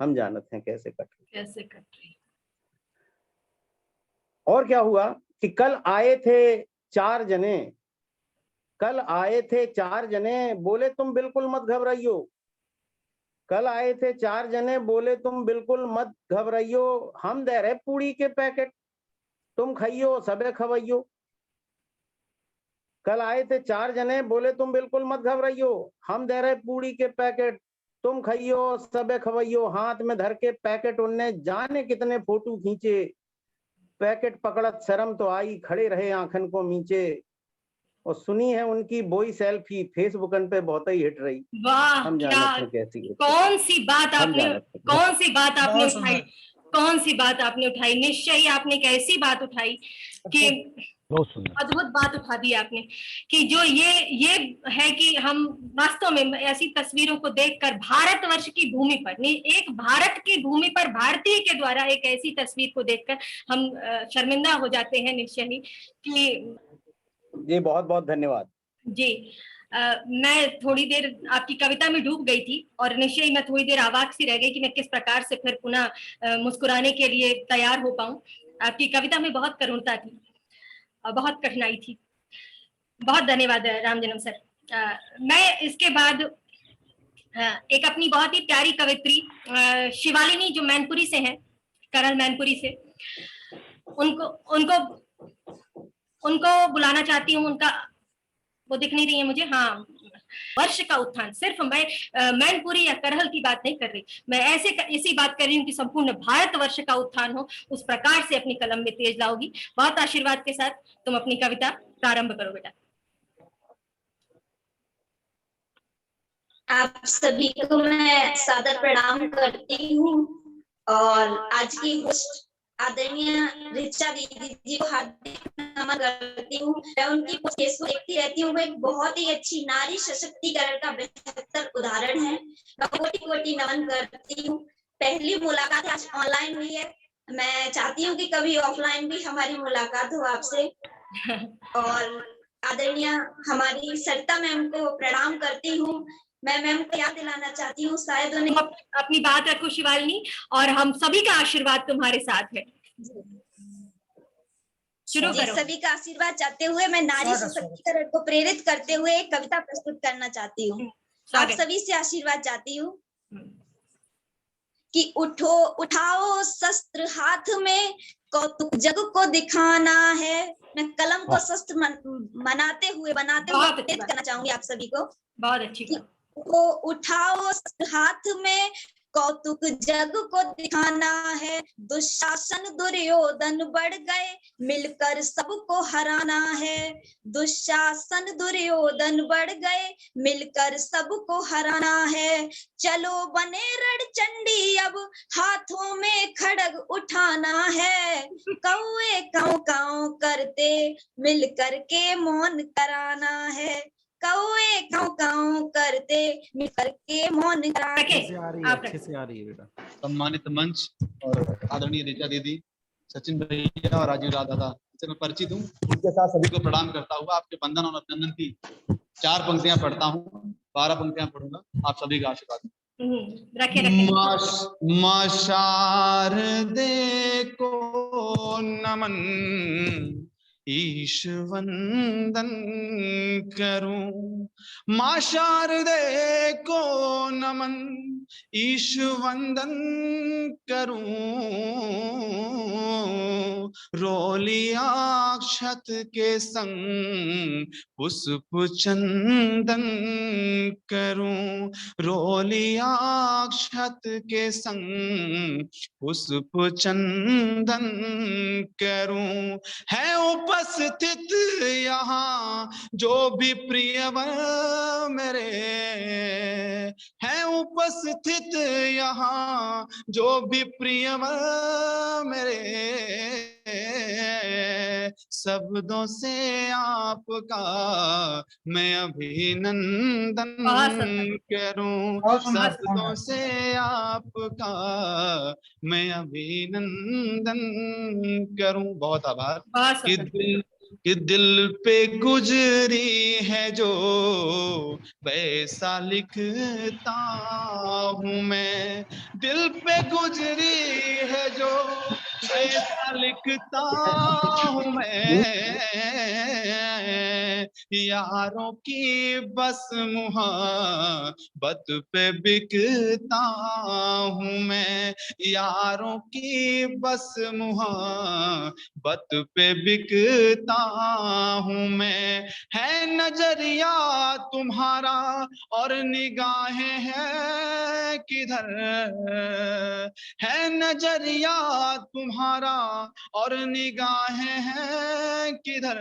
हम जानत हैं कैसे कट रही, कैसे कट रही। और क्या हुआ कि कल आए थे 4 जने, कल आए थे 4 जने, बोले तुम बिल्कुल मत घबराइयो, कल आए थे 4 जने, बोले तुम बिल्कुल मत घबराइयो, हम दे रहे पूड़ी के पैकेट, तुम खाइयो सबे खवाइयो। कल आए थे 4 जने, बोले तुम बिल्कुल मत घबराइयो, हम दे रहे पूड़ी के पैकेट, तुम खाइयो सबे खवाइयो। हाथ में धर के पैकेट उनने जाने कितने फोटो खींचे, पैकेट पकड़त शर्म तो आई, खड़े रहे आंखन को नीचे। और सुनी है उनकी बोई सेल्फी, फेसबुक पे बहुत ही हिट रही। वाह, हम क्या जानते हैं कैसी है। कौन सी बात आपने बहुत उठाई, कौन सी बात आपने उठाई। निश्चय ही आपने एक ऐसी बात उठाई कि बहुत सुंदर, अद्भुत बात उठा दी आपने, कि जो ये है कि हम वास्तव में ऐसी तस्वीरों को देखकर भारतवर्ष की भूमि पर, नहीं एक भारत की भूमि पर भारतीय के द्वारा एक ऐसी तस्वीर को देखकर हम शर्मिंदा हो जाते हैं निश्चय ही कि। जी बहुत बहुत धन्यवाद जी मैं थोड़ी देर आपकी कविता में डूब गई थी और निश्चय ही मैं थोड़ी देर अवाक सी रह गई कि मैं किस प्रकार से फिर पुनः मुस्कुराने के लिए तैयार हो पाऊं। आपकी कविता में बहुत करुणता थी, बहुत कठिनाई थी। बहुत धन्यवाद रामजन्म सर। मैं इसके बाद एक अपनी बहुत ही प्यारी कवित्री शिवालिनी जो मैनपुरी से हैं, करल मैनपुरी से, उनको बुलाना चाहती हूँ। उनका वो दिख नहीं रही है मुझे। हाँ, वर्ष का उत्थान, सिर्फ मैं मैनपुरी या करहल की बात नहीं कर रही, मैं इसी बात कर रही हूँ कि संपूर्ण भारत वर्ष का उत्थान हो, उस प्रकार से अपनी कलम में तेज लाओगी। बहुत आशीर्वाद के साथ तुम अपनी कविता प्रारंभ करो बेटा। आप सभी को मैं सादर प्रणाम करती हूँ और आज की होस्ट आदरणीय ऋचा दीदी जी को हार्दिक नमन करती हूँ। मैं उनकी फेसबुक देखती रहती हूँ। वो एक बहुत ही अच्छी नारी सशक्तिकरण का बेहतर उदाहरण है। मैं कोटि कोटि नमन करती हूँ। पहली मुलाकात आज ऑनलाइन हुई है। मैं चाहती हूँ कि कभी ऑफलाइन भी हमारी मुलाकात हो आपसे। और आदरणीय हमारी सरिता मैम को प्रणाम करती हूँ। मैं मैम को याद दिलाना चाहती हूँ, शायद उन्हें अपनी बात रखो शिवालिनी, और हम सभी का आशीर्वाद तुम्हारे साथ है। शुरू जी, करो। सभी का आशीर्वाद चाहते हुए मैं नारी सशक्तिकरण को प्रेरित करते हुए एक कविता प्रस्तुत करना चाहती हूँ। आप सभी से आशीर्वाद चाहती हूँ कि उठाओ शस्त्र हाथ में, कौतुक जग को दिखाना है। मैं कलम को शस्त्र बनाते हुए प्रेरित करना चाहूंगी आप सभी को। बहुत अच्छी बात। वो उठाओ हाथ में, कौतुक जग को दिखाना है। दुशासन दुर्योधन बढ़ गए, मिलकर सबको हराना है। दुशासन दुर्योधन बढ़ गए, मिलकर सबको हराना है। चलो बने रणचंडी, अब हाथों में खड़ग उठाना है। कौए काऊ काऊ करते, मिलकर के मौन कराना है। कौए काऊ काऊ करते, मिलकर के मौन कराना है। अच्छे से आ रही है बेटा। सम्मानित मंच और आदरणीय ऋचा दीदी, सचिन भैया और राजीव राधा दादा से मैं परिचित हूँ। उनके साथ सभी को प्रणाम करता हुआ आपके वंदन और अभिनंदन की 4 पंक्तियां पढ़ता हूँ, 12 पंक्तियां पढ़ूंगा। आप सभी का आशीर्वाद। मां शारदे को नमन, ईश वंदन करूं। मां शारदे को नमन, ईश वंदन करूं। रोलिया क्षत के संग पुष्प चंदन करूं। रोलिया क्षत के संग पुष्प चंदन करूं। है उपस्थित यहाँ जो भी प्रियवर मेरे, है उपस्थित यहाँ जो भी प्रियवर मेरे। शब्दों से आपका मैं अभिनंदन करूं। शब्दों से आपका मैं अभिनंदन करूं। बहुत आभार। कि दिल पे गुजरी है जो वैसा लिखता हूँ मैं। दिल पे गुजरी है जो वैसा लिखता हूँ मैं। यारों की बस मुहब्बत पे बिकता हूँ मैं। यारों की बस मुहब्बत पे बिकता हूँ मैं। है नजरिया तुम्हारा और निगाहें हैं किधर। है नजरिया तुम्हारा और निगाहें हैं किधर।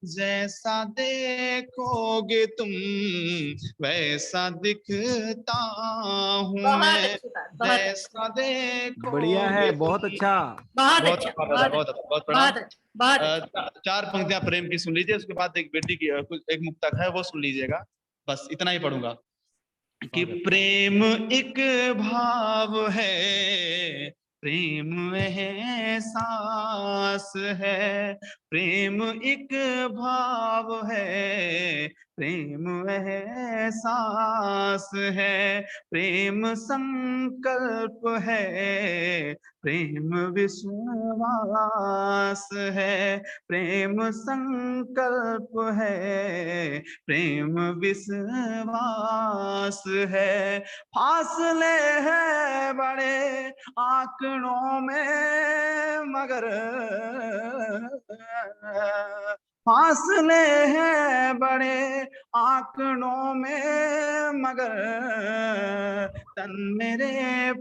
जैसा देखोगे तुम वैसा दिखता हूँ मैं। जैसा देखोगे। बढ़िया है, बहुत अच्छा। बहुत अच्छा, बहुत 4 पंक्तियां प्रेम की सुन लीजिए, उसके बाद एक बेटी की एक मुक्तक है वो सुन लीजिएगा। बस इतना ही पढ़ूंगा। कि प्रेम एक भाव है, प्रेम एहसास है। प्रेम एक भाव है, प्रेम एहसास है। प्रेम संकल्प है, प्रेम विश्वास है। प्रेम संकल्प है, प्रेम विश्वास है। फासले हैं बड़े आंकड़ों में मगर, फासले हैं बड़े आंकड़ों में मगर। तन मेरे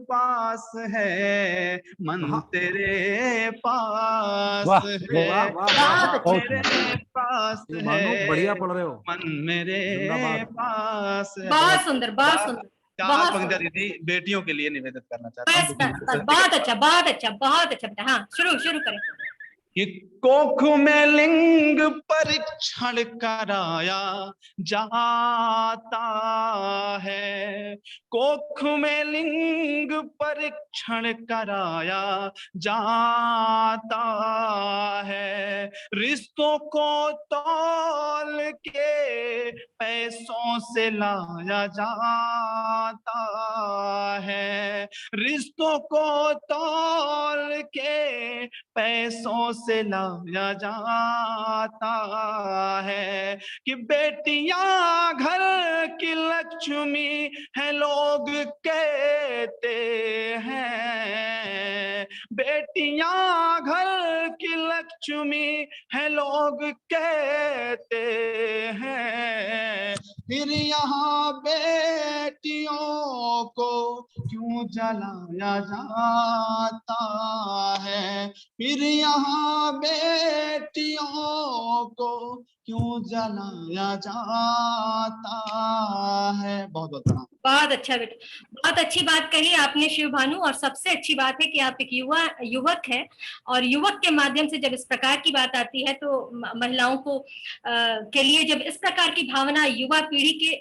पास है, मन तेरे पास है। मेरे पास है, बढ़िया पढ़ रहे हो। मन मेरे पास है। बहुत सुंदर, बहुत सुंदर। चार बहुत पंक्तियां दीदी बेटियों के लिए निवेदित करना चाहता बस हूँ। बस बस, बहुत अच्छा बहुत अच्छा बहुत अच्छा बेटा। हाँ, शुरू करें। कि कोख में लिंग परीक्षण कराया जाता है, कोख में लिंग परीक्षण कराया जाता है, रिश्तों को तौल के पैसों से लाया जाता है, रिश्तों को तौल के पैसों से लाया जाता है, कि बेटियां घर की लक्ष्मी है लोग कहते हैं, बेटियां घर की लक्ष्मी है लोग कहते हैं, फिर यहाँ बेटियों को क्यों जलाया जाता है, फिर यहाँ बेटियों को क्यों जलाया जाता है। बहुत बहुत प्रणाम। बहुत अच्छा बेटा, बहुत अच्छी बात कही आपने शिव भानु। और सबसे अच्छी बात है कि आप एक युवक हैं, और युवक के माध्यम से जब इस प्रकार की बात आती है तो महिलाओं को के लिए जब इस प्रकार की भावना युवा पीढ़ी के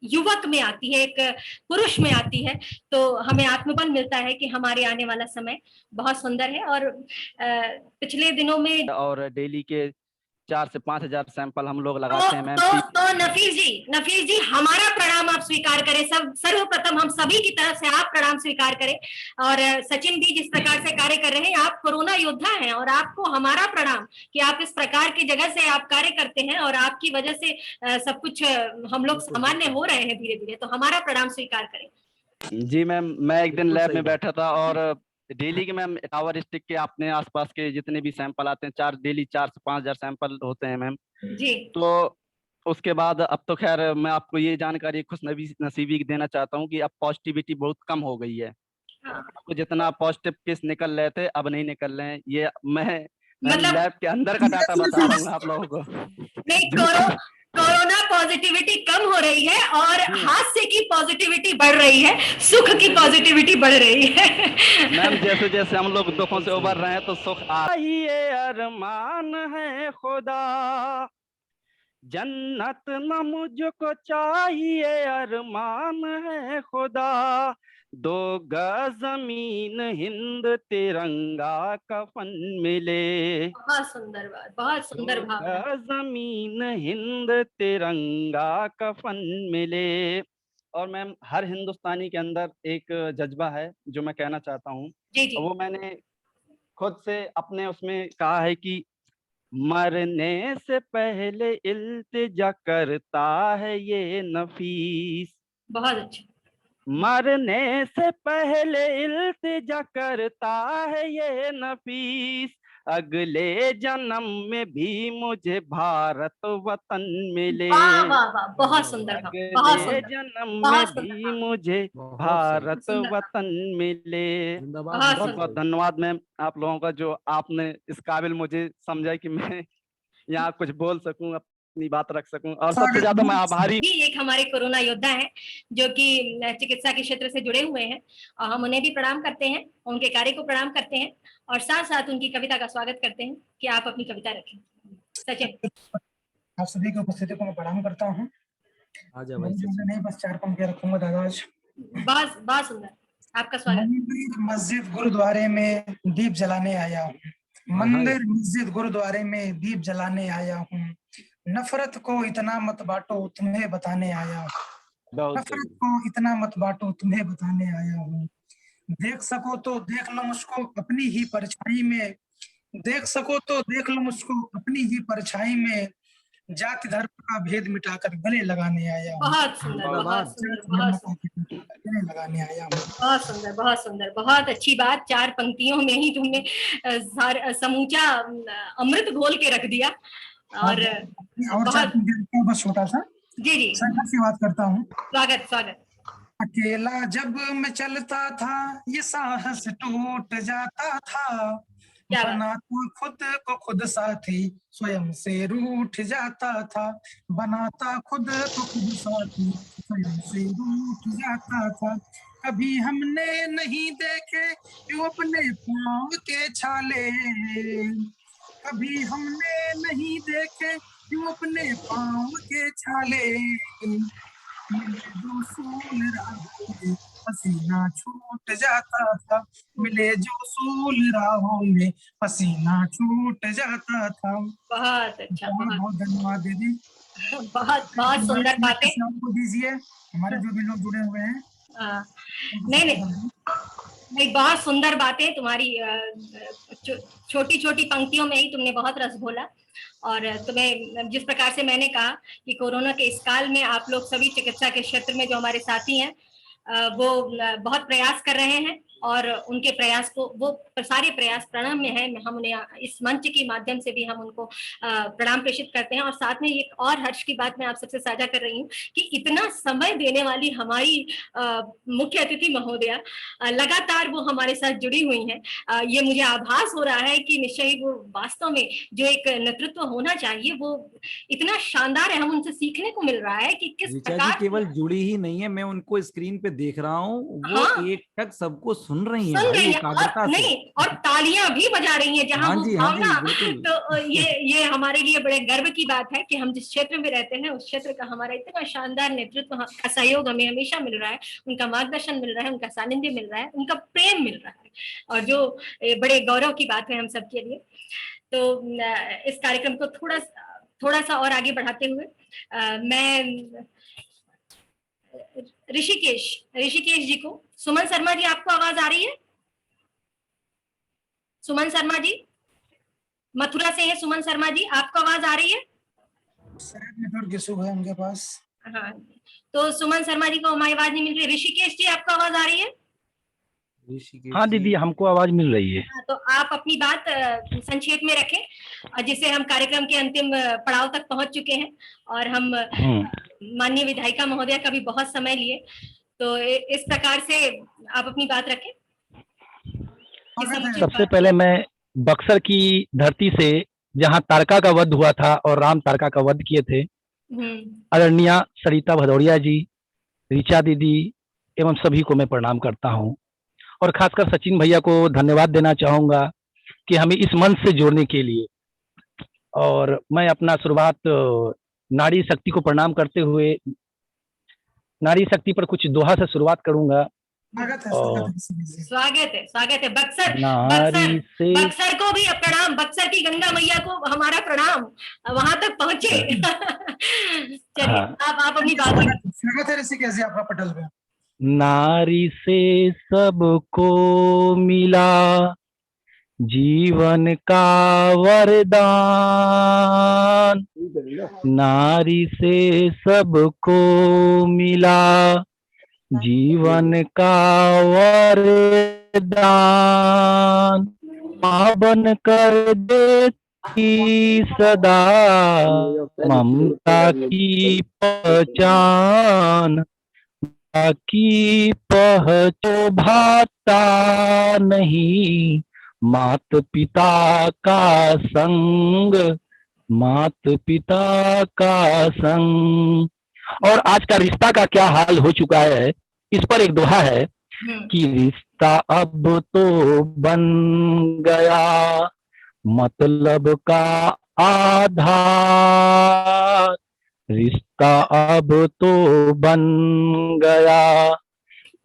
युवक में आती है, एक पुरुष में आती है, तो हमें आत्मबल मिलता है कि हमारे आने वाला समय बहुत सुंदर है। और पिछले दिनों में और डेली के 4 से 5 हजार सैंपल हम लोग लगाते हैं मैम। तो नफीस जी हमारा प्रणाम आप स्वीकार करें। सर्वप्रथम हम सभी की तरफ से आप प्रणाम स्वीकार करें। और सचिन भी जिस प्रकार से कार्य कर रहे हैं, आप कोरोना योद्धा हैं, और आपको हमारा प्रणाम कि आप इस प्रकार की जगह से आप कार्य करते हैं, और आपकी वजह से सब कुछ हम लोग सामान्य हो रहे हैं धीरे धीरे। तो हमारा प्रणाम स्वीकार करें। जी मैम, मैं एक दिन लैब में बैठा था और डेली के मैम टावर स्टिक के अपने आसपास के जितने भी सैंपल आते हैं, डेली 4 से 5 हजार सैंपल होते हैं मैम जी। तो उसके बाद अब तो खैर मैं आपको ये जानकारी खुश नसीबी देना चाहता हूँ कि अब पॉजिटिविटी बहुत कम हो गई है। तो जितना पॉजिटिव केस निकल रहे थे अब नहीं निकल रहे हैं। ये मैं मतलब लैब के अंदर का डाटा बता रहा हूँ आप लोगों को। नहीं, कोरोना पॉजिटिविटी कम हो रही है और हास्य की पॉजिटिविटी बढ़ रही है, सुख की पॉजिटिविटी बढ़ रही है। मैम जैसे जैसे हम लोग दुखों से उबर रहे हैं तो सुख आ रही है। अरमान है खुदा जन्नत न मुझको चाहिए, अरमान है खुदा 2 गज जमीन हिंद तिरंगा कफन मिले। बहुत सुंदर बात, बहुत सुंदर भावना। 2 गज जमीन हिंद तिरंगा कफन मिले। और मैम हर हिंदुस्तानी के अंदर एक जज्बा है जो मैं कहना चाहता हूँ। जी जी। वो मैंने खुद से अपने उसमें कहा है कि मरने से पहले इल्तिजा करता है ये नफीस। बहुत अच्छा। मरने से पहले इल्तिजा करता है ये नफीस, अगले जन्म में भी मुझे भारत वतन मिले। वाह वाह वाह, बहुत सुंदर, बहुत अगले सुंदर, जन्म बहुत में भी सुंदर। मुझे भारत वतन मिले। बहुत बहुत बहुत सुंदर। धन्यवाद मैम आप लोगों का, जो आपने इस काबिल मुझे समझा कि मैं यहाँ कुछ बोल सकूं, अपनी बात रख सकूं। और सबसे ज्यादा मैं आभारी। एक हमारे कोरोना योद्धा हैं जो कि चिकित्सा के क्षेत्र से जुड़े हुए हैं, और हम उन्हें भी प्रणाम करते हैं, उनके कार्य को प्रणाम करते हैं, और साथ साथ उनकी कविता का स्वागत करते हैं कि आप अपनी कविता रखें। सचिन। आप सभी की उपस्थिति को मैं प्रणाम करता हूँ। नहीं, बस 4 पंक्तियां रखूंगा दादा आज। बहुत सुंदर, आपका स्वागत। मस्जिद गुरुद्वारे में दीप जलाने आया हूँ, मंदिर मस्जिद गुरुद्वारे में दीप जलाने आया हूँ, नफरत को इतना मत बांटो तुम्हें बताने आया हूँ, नफरत को इतना मत बांटो तुम्हें बताने आया हूँ, देख सको तो देख लो मुझको अपनी ही परछाई में, देख सको तो देख लो मुझको अपनी ही परछाई में, जाति धर्म का भेद मिटाकर गले लगाने आया हूँ। बहुत सुंदर, बहुत सुंदर, बहुत सुंदर, गले लगाने आया हूँ। बहुत सुंदर, बहुत सुंदर, बहुत अच्छी बात। 4 पंक्तियों में ही तुमने समूचा अमृत घोल के रख दिया। और 4 पंक्तियां बस छोटा सा जी जी से बात करता हूँ। स्वागत स्वागत। अकेला जब मैं चलता था ये साहस टूट जाता था, बनाता खुद को खुद साथी स्वयं से रूठ जाता था, बनाता खुद को खुद साथी स्वयं से रूठ जाता था। कभी हमने नहीं देखे यूं अपने पाँव के छाले, कभी हमने नहीं देखे यूं अपने पाँव के छाले। मिले जो सूल राहों में पसीना छूट जाता था, मिले जो सूल राहों में पसीना छूट जाता था। बहुत अच्छा, बहुत बहुत बहुत धन्यवाद दीदी। बहुत बहुत सुंदर बातें। को दीजिए, हमारे जो भी लोग जुड़े हुए हैं। नहीं नहीं नहीं, बहुत सुंदर बातें तुम्हारी। छोटी छोटी पंक्तियों में ही तुमने बहुत रस घोला। और तुम्हें जिस प्रकार से मैंने कहा कि कोरोना के इस काल में आप लोग सभी चिकित्सा के क्षेत्र में जो हमारे साथी हैं वो बहुत प्रयास कर रहे हैं, और उनके प्रयास को, वो सारे प्रयास प्रणाम में है। हम उन्हें इस मंच के माध्यम से भी हम उनको प्रणाम प्रेषित करते हैं। और साथ में एक और हर्ष की बात मैं आप सबसे साझा कर रही हूँ कि इतना समय देने वाली हमारी मुख्य अतिथि महोदया लगातार वो हमारे साथ जुड़ी हुई हैं। ये मुझे आभास हो रहा है कि निश्चय ही वो वास्तव में जो एक नेतृत्व होना चाहिए वो इतना शानदार है। हम उनसे सीखने को मिल रहा है कि किस ऋचा जी प्रकार केवल जुड़ी ही नहीं है, मैं उनको स्क्रीन पे देख रहा हूँ, वो हाँ, एक टक सबको सुन रही हैं सुन भाई, रही है, एकाग्रता और से। नहीं, और तालियां भी बजा रही हैं जहां हाँ वो जी, हाँ जी, भावना। बिल्कुल। तो ये हमारे लिए बड़े गर्व की बात है कि हम जिस क्षेत्र में रहते हैं उस क्षेत्र का हमारा इतना शानदार नेतृत्व का सहयोग हमें हमेशा मिल रहा है, उनका मार्गदर्शन मिल रहा है, उनका सानिध्य मिल रहा है, उनका प्रेम मिल रहा है, और जो बड़े गौरव की बात है हम सबके लिए। तो इस कार्यक्रम को थोड़ा सा और आगे बढ़ाते हुए मैं ऋषिकेश जी को, सुमन शर्मा जी, आपको आवाज आ रही है? सुमन शर्मा जी, मथुरा से है सुमन शर्मा जी, आपको आवाज आ रही है? शायद नेटवर्क इशू है उनके पास। हाँ, तो सुमन शर्मा जी को हमारी आवाज नहीं मिल रही। ऋषिकेश जी, आपको आवाज आ रही है? हाँ दीदी, हमको आवाज मिल रही है। तो आप अपनी बात संक्षेप में रखें, जिससे हम कार्यक्रम के अंतिम पड़ाव तक पहुंच चुके हैं, और हम माननीय विधायिका महोदया का भी बहुत समय लिए। तो इस प्रकार से आप अपनी बात रखें। सबसे पहले मैं बक्सर की धरती से, जहां तारका का वध हुआ था और राम तारका का वध किए थे, आदरणीय सरिता भदौरिया जी, ऋचा दीदी एवं सभी को मैं प्रणाम करता हूं, और खासकर सचिन भैया को धन्यवाद देना चाहूंगा कि हमें इस मंच से जोड़ने के लिए। और मैं अपना शुरुआत नारी शक्ति को प्रणाम करते हुए नारी शक्ति पर कुछ दोहा से शुरुआत करूंगा। स्वागत है बक्सर बक्सर को भी प्रणाम, बक्सर की गंगा मैया को हमारा प्रणाम, वहां तक पहुंचे। चलिए, आप अपनी बात करें। स्वागत है ऋषिकेश जी आपका पटल पे। नारी से सबको मिला जीवन का वरदान, नारी से सबको मिला जीवन का वरदान, माँ बन कर देती सदा ममता की पहचान, की पहचो भाता नहीं मात पिता का संग, मात पिता का संग। और आज का रिश्ता का क्या हाल हो चुका है, इस पर एक दोहा है कि रिश्ता अब तो बन गया मतलब का आधार, रिश्ता अब तो बन गया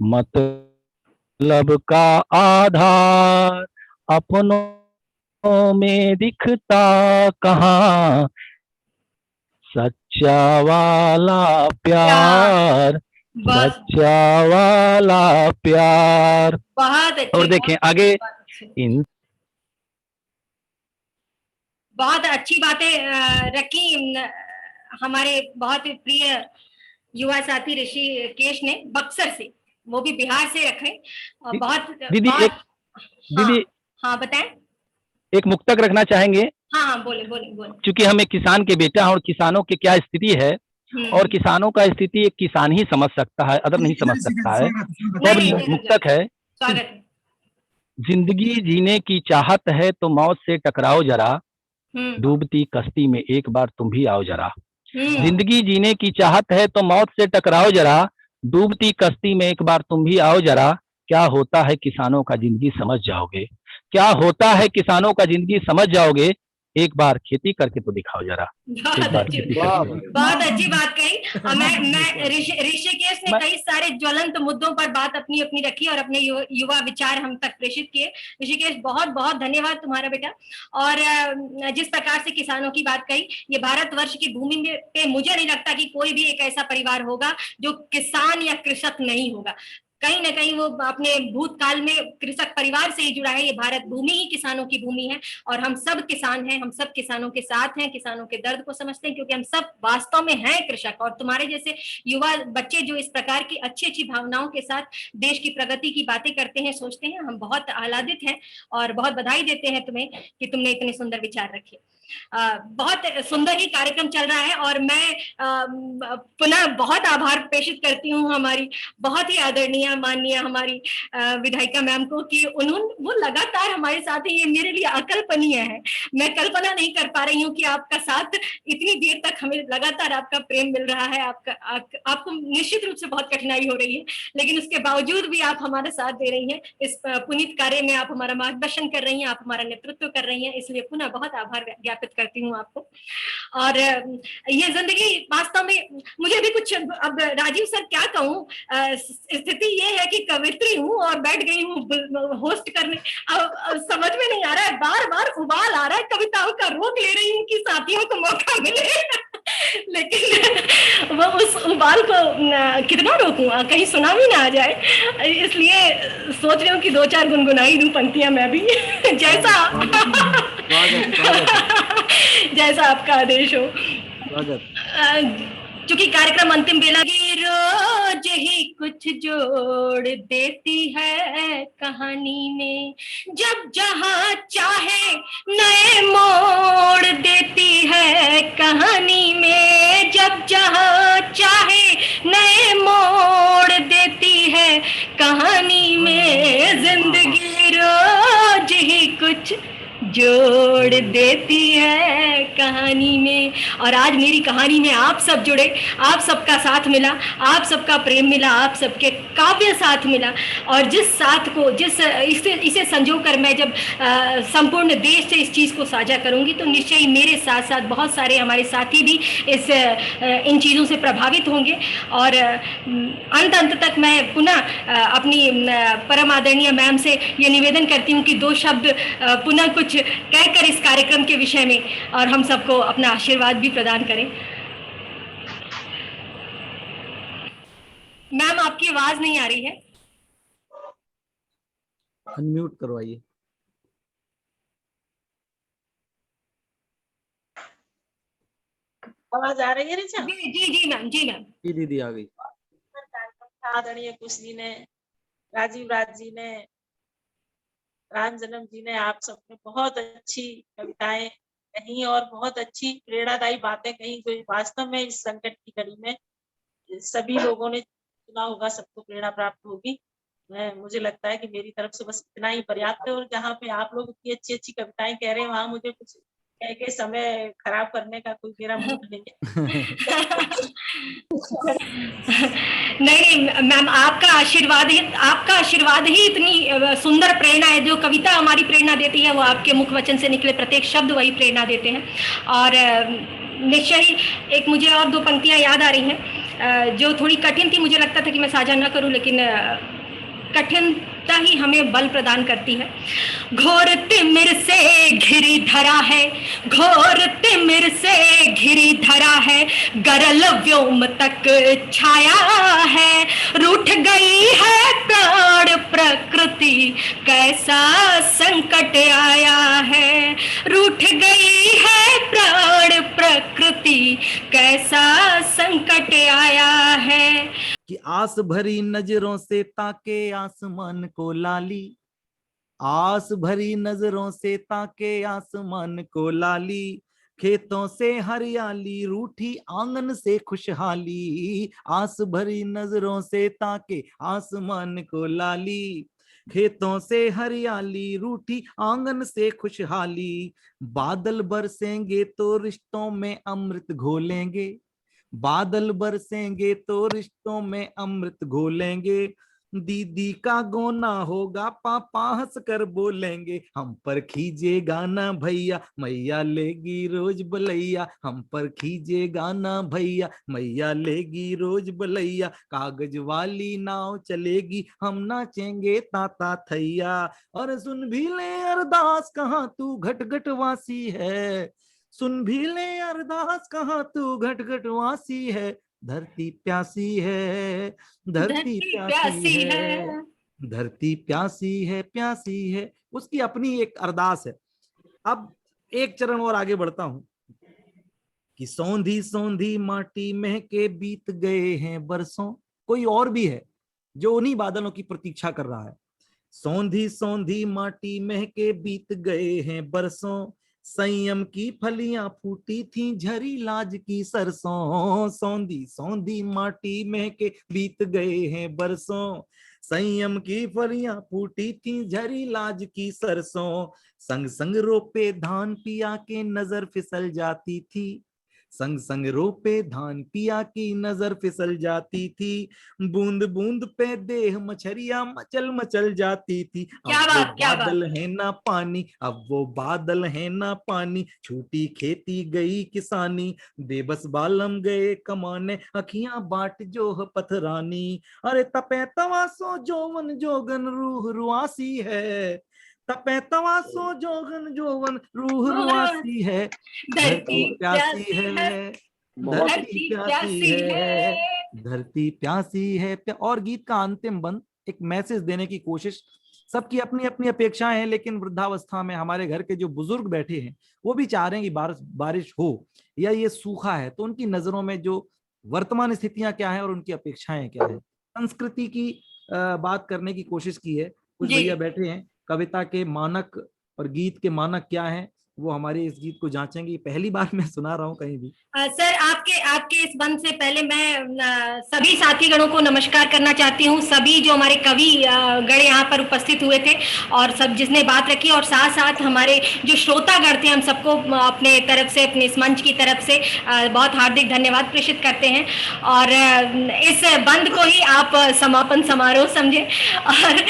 मतलब का आधार, अपनों में दिखता कहाँ सच्चा वाला प्यार, सच्चा वाला प्यार। बहुत अच्छी, और देखें आगे इन बहुत अच्छी बातें रखी हमारे बहुत प्रिय युवा साथी ऋषिकेश ने, बक्सर से, वो भी बिहार से रखे। बहुत दीदी दीदी हाँ बताएं। एक मुक्तक रखना चाहेंगे? हाँ बोले। क्योंकि हम एक किसान के बेटा हैं और किसानों की क्या स्थिति है, और किसानों का स्थिति एक किसान ही समझ सकता है, अदर नहीं समझ सकता है। तो मुक्तक है, जिंदगी जीने की चाहत है तो मौत से टकराओ जरा, डूबती कश्ती में एक बार तुम भी आओ जरा। जिंदगी जीने की चाहत है तो मौत से टकराओ जरा, डूबती कश्ती में एक बार तुम भी आओ जरा, क्या होता है किसानों का जिंदगी समझ जाओगे, क्या होता है किसानों का जिंदगी समझ जाओगे, एक बार खेती करके तो दिखाओ जरा। बहुत अच्छी बात कही। और मैं ऋषिकेश ने कई सारे ज्वलंत मुद्दों पर बात अपनी अपनी रखी और अपने युवा विचार हम तक प्रेषित किए। ऋषिकेश बहुत बहुत धन्यवाद तुम्हारा बेटा। और जिस प्रकार से किसानों की बात कही, ये भारतवर्ष की भूमि पे मुझे नहीं लगता कि कोई भी एक ऐसा परिवार होगा जो किसान या कृषक नहीं होगा। कहीं ना कहीं वो अपने भूतकाल में कृषक परिवार से ही जुड़ा है। ये भारत भूमि ही किसानों की भूमि है और हम सब किसान हैं, हम सब किसानों के साथ हैं, किसानों के दर्द को समझते हैं, क्योंकि हम सब वास्तव में हैं कृषक। और तुम्हारे जैसे युवा बच्चे जो इस प्रकार की अच्छी अच्छी भावनाओं के साथ देश की प्रगति की बातें करते हैं, सोचते हैं, हम बहुत आह्लादित हैं और बहुत बधाई देते हैं तुम्हें कि तुमने इतने सुंदर विचार रखे। बहुत सुंदर ही कार्यक्रम चल रहा है और मैं पुनः बहुत आभार प्रेषित करती हूँ हमारी बहुत ही आदरणीय माननीय हमारी विधायिका मैम को कि उन्होंने वो लगातार हमारे साथ है। ये मेरे लिए अकल्पनीय है। मैं कल्पना नहीं कर पा रही हूँ कि आपका साथ इतनी देर तक हमें लगातार आपका प्रेम मिल रहा है। आपको निश्चित रूप से बहुत कठिनाई हो रही है, लेकिन उसके बावजूद भी आप हमारा साथ दे रही हैं। इस पुनीत कार्य में आप हमारा मार्गदर्शन कर रही हैं, आप हमारा नेतृत्व कर रही हैं, इसलिए पुनः बहुत आभार ज्ञापित करती हूँ आपको। और ये जिंदगी वास्तव में मुझे भी कुछ, अब राजीव सर क्या कहूँ, स्थिति ये है कि कवित्री हूँ और बैठ गई हूँ होस्ट करने। अब समझ में नहीं आ रहा है, बार बार उबाल आ रहा है, कविताओं का रोक ले रही हूँ कि साथियों को मौका मिले लेकिन वो उस उबाल को कितना रोकूं, कहीं सुना भी ना आ जाए, इसलिए सोच रही हूँ कि 2-4 गुनगुनाई दूं पंक्तियां मैं भी जैसा आपका आदेश हो। चूंकि कार्यक्रम अंतिम बेला की रोज ही कुछ जोड़ देती है कहानी में, जब जहां चाहे नए मोड़ देती है कहानी में, जब जहां चाहे नए मोड़ देती है कहानी में, जिंदगी रोज ही कुछ जोड़ देती है कहानी में। और आज मेरी कहानी में आप सब जुड़े, आप सबका साथ मिला, आप सबका प्रेम मिला, आप सबके काव्य साथ मिला। और जिस साथ को इसे संजो कर मैं जब संपूर्ण देश से इस चीज़ को साझा करूंगी तो निश्चय ही मेरे साथ साथ बहुत सारे हमारे साथी भी इन चीज़ों से प्रभावित होंगे। और अंत तक मैं पुनः अपनी परम आदरणीय मैम से ये निवेदन करती हूँ कि 2 शब्द पुनः कुछ कहकर इस कार्यक्रम के विषय में और हम सबको अपना आशीर्वाद भी प्रदान करें। मैम आपकी आवाज नहीं आ रही है, अनम्यूट करवाइए। आवाज आ रही है रिचा? जी जी जी मैम, जी मैम। जी दीदी आ गई। आदरणीय कुश जी ने, राजीव राज जी ने, राम जन्म जी ने, आप सबने बहुत अच्छी कविताएं कही और बहुत अच्छी प्रेरणादायी बातें कही, जो वास्तव में इस संकट की घड़ी में सभी लोगों ने सुना होगा, सबको प्रेरणा प्राप्त होगी। मुझे लगता है कि मेरी तरफ से बस इतना ही पर्याप्त है। और जहाँ पे आप लोग इतनी अच्छी अच्छी कविताएं कह रहे हैं, वहां मुझे कुछ कह के समय खराब करने का कोई मेरा मूड नहीं है। नहीं मैम, आपका आशीर्वाद ही इतनी सुंदर प्रेरणा है। जो कविता हमारी प्रेरणा देती है वो आपके मुख वचन से निकले प्रत्येक शब्द वही प्रेरणा देते हैं। और निश्चय ही एक मुझे और 2 पंक्तियां याद आ रही हैं जो थोड़ी कठिन थी, मुझे लगता था कि मैं साझा न करूं, लेकिन कठिनता ही हमें बल प्रदान करती है। घोर तिमिर से घिरी धरा है, घोर तिमिर से घिरी धरा है, गरल व्योम तक छाया है, रूठ गई है प्राण प्रकृति कैसा संकट आया है, रूठ गई है प्राण प्रकृति कैसा संकट आया है। कि आस भरी नजरों से ताके आसमान को लाली, आस भरी नजरों से ताके आसमान को लाली, खेतों से हरियाली रूठी आंगन से खुशहाली, आस भरी नजरों से ताके आसमान को लाली, खेतों से हरियाली रूठी आंगन से खुशहाली, बादल बरसेंगे तो रिश्तों में अमृत घोलेंगे, बादल बरसेंगे तो रिश्तों में अमृत घोलेंगे, दीदी का गोना होगा पापा हंस कर बोलेंगे, हम पर खींचेगा ना भैया मैया लेगी रोज बलैया, हम पर खींचेगा ना भैया मैया लेगी रोज बलैया, कागज वाली नाव चलेगी हम नाचेंगे ताता थैया, और सुन भी ले अरदास कहाँ तू घट घट वासी है, सुन भी ले अरदास कहाँ तू घट घट वासी है, धरती प्यासी है, धरती प्यासी है, धरती प्यासी है, प्यासी है। उसकी अपनी एक अरदास है। अब एक चरण और आगे बढ़ता हूं कि सौंधी सौंधी माटी महके बीत गए हैं बरसों, कोई और भी है जो उन्हीं बादलों की प्रतीक्षा कर रहा है। सौंधी सौंधी माटी महके बीत गए हैं बरसों, संयम की फलियां फूटी थी झरी लाज की सरसों, सौंधी सौंधी माटी महके बीत गए हैं बरसों, संयम की फलियां फूटी थी झरी लाज की सरसों, संग संग रोपे धान पिया के नजर फिसल जाती थी, संग संग रोपे धान पिया की नजर फिसल जाती थी, बूंद बूंद पे देह मछरिया मचल मचल जाती थी, अब वो बादल है ना पानी, अब वो बादल है ना पानी, छूटी खेती गई किसानी, बेबस बालम गए कमाने, अखियां बाट जो पथरानी, अरे तपे तवा सो जोवन जोगन रूह रुआसी है, तपे तवा सो जोगन जोवन रूह रुआसी है, धरती प्यासी है, धरती प्यासी है, धरती प्यासी है। और गीत का अंतिम बंद एक मैसेज देने की कोशिश, सबकी अपनी अपनी अपेक्षाएं हैं, लेकिन वृद्धावस्था में हमारे घर के जो बुजुर्ग बैठे हैं वो भी चाह रहे हैं कि बारिश हो या ये सूखा है, तो उनकी नजरों में जो वर्तमान स्थितियां क्या है और उनकी अपेक्षाएं क्या है, संस्कृति की बात करने की कोशिश की है। कुछ भैया बैठे हैं, कविता के मानक और गीत के मानक क्या हैं वो हमारे इस गीत को जांचेंगे। पहली बार मैं सुना रहा हूँ कहीं भी। सर आपके इस बंद से पहले मैं सभी साथी गणों को नमस्कार करना चाहती हूँ, सभी जो हमारे कवि गण यहाँ पर उपस्थित हुए थे और सब जिसने बात रखी, और साथ साथ हमारे जो श्रोतागण थे, हम सबको अपने तरफ से, अपने इस मंच की तरफ से बहुत हार्दिक धन्यवाद प्रेषित करते हैं। और इस बंद को ही आप समापन समारोह समझे। और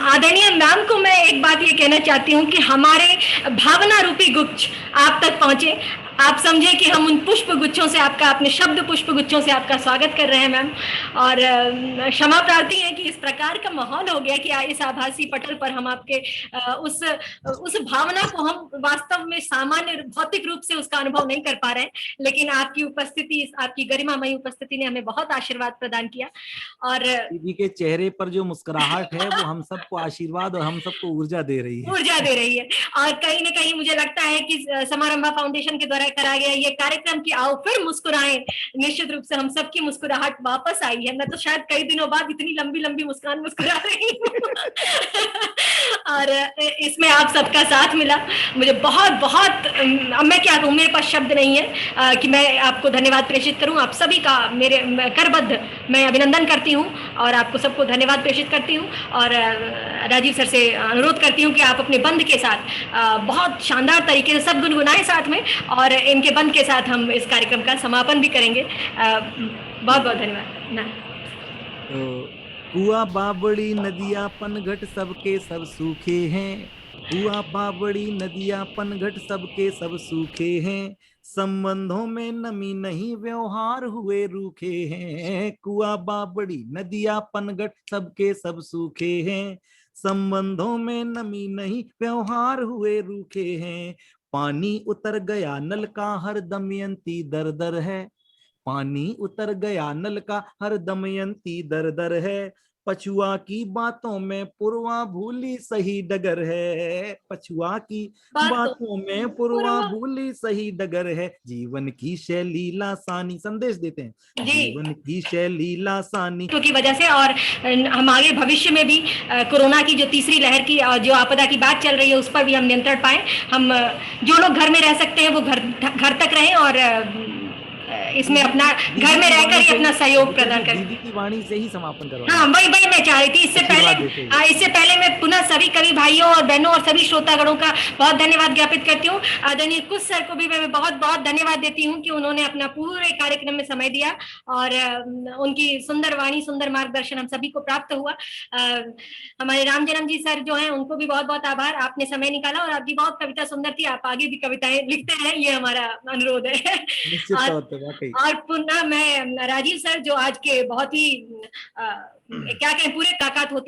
आदरणीय मैम को मैं एक बात ये कहना चाहती हूँ कि हमारे भावना रूपी गुच्छ आप तक पहुंचे, आप समझे कि हम उन पुष्प गुच्छों से आपका, अपने शब्द पुष्प गुच्छों से आपका स्वागत कर रहे हैं मैम। और क्षमा प्रार्थी है कि इस प्रकार का माहौल हो गया कि इस आभासी पटल पर हम आपके उस भावना को हम वास्तव में सामान्य भौतिक रूप से उसका अनुभव नहीं कर पा रहे हैं, लेकिन आपकी उपस्थिति, आपकी गरिमामयी उपस्थिति ने हमें बहुत आशीर्वाद प्रदान किया। और दीदी के चेहरे पर जो मुस्कुराहट है वो हम सबको आशीर्वाद और हम सबको ऊर्जा दे रही है, ऊर्जा दे रही है। और कहीं ना कहीं मुझे लगता है कि समारंभा फाउंडेशन के द्वारा करा गया ये कार्यक्रम की आओ फिर मुस्कुराएं, निश्चित रूप से हम सबकी मुस्कुराहट वापस आई है। मैं तो शायद कई दिनों बाद इतनी लंबी लंबी मुस्कान मुस्कुरा रही हूँ और इसमें आप सबका साथ मिला, मुझे बहुत बहुत, अब मैं क्या कहूँ, मेरे पास शब्द नहीं है कि मैं आपको धन्यवाद प्रेषित करूँ। आप सभी का मेरे करबद्ध मैं अभिनंदन करती हूँ और आपको सबको धन्यवाद प्रेषित करती हूँ। और राजीव सर से अनुरोध करती हूँ कि आप अपने बंद के साथ बहुत शानदार तरीके से सब गुनगुनाएं साथ में, और इनके बंद के साथ हम इस कार्यक्रम का समापन भी करेंगे। बहुत बहुत धन्यवाद। कुआ बाबड़ी नदिया पनघट सबके सब सूखे हैं, कुआ बाबड़ी नदिया पनघट सबके सब सूखे हैं, संबंधों में नमी नहीं व्यवहार हुए रूखे हैं, कुआ बाबड़ी नदिया पनघट सबके सब सूखे हैं, संबंधों में नमी नहीं व्यवहार हुए रूखे हैं, पानी उतर गया नल का हर दमयंती दर दर है, पानी उतर गया नल का हर दमयंती दर दर है, पछुआ की बातों में पुरवा भूली सही डगर है, पछुआ की बातों में पुरवा भूली सही डगर है, जीवन की शैली लासानी, संदेश देते हैं जीवन की शैली लासानी की वजह से। और हम आगे भविष्य में भी कोरोना की जो तीसरी लहर की जो आपदा की बात चल रही है उस पर भी हम नियंत्रण पाए। हम जो लोग घर में रह सकते हैं वो घर तक रहें और इसमें अपना घर में रहकर ही अपना सहयोग प्रदान करें। दीदी की वाणी से ही समापन करो। हाँ, वही मैं चाह रही थी। इससे पहले इससे पहले मैं पुनः सभी कवि भाइयों और बहनों और सभी श्रोतागणों का बहुत धन्यवाद ज्ञापित करती हूँ। आदरणीय कुश सर को भी मैं बहुत बहुत धन्यवाद देती हूँ कि उन्होंने अपना पूरे कार्यक्रम में समय दिया और उनकी सुंदर वाणी, सुंदर मार्गदर्शन हम सभी को प्राप्त हुआ। हमारे राम जन्म जी सर जो हैं उनको भी बहुत बहुत आभार, आपने समय निकाला और आपकी बहुत कविता सुंदर थी, आप आगे भी कविताएं लिखते रहें, ये हमारा अनुरोध है। और पुनः मैं राजीव सर जो आज के बहुत ही क्या कहें पूरे ताकत होती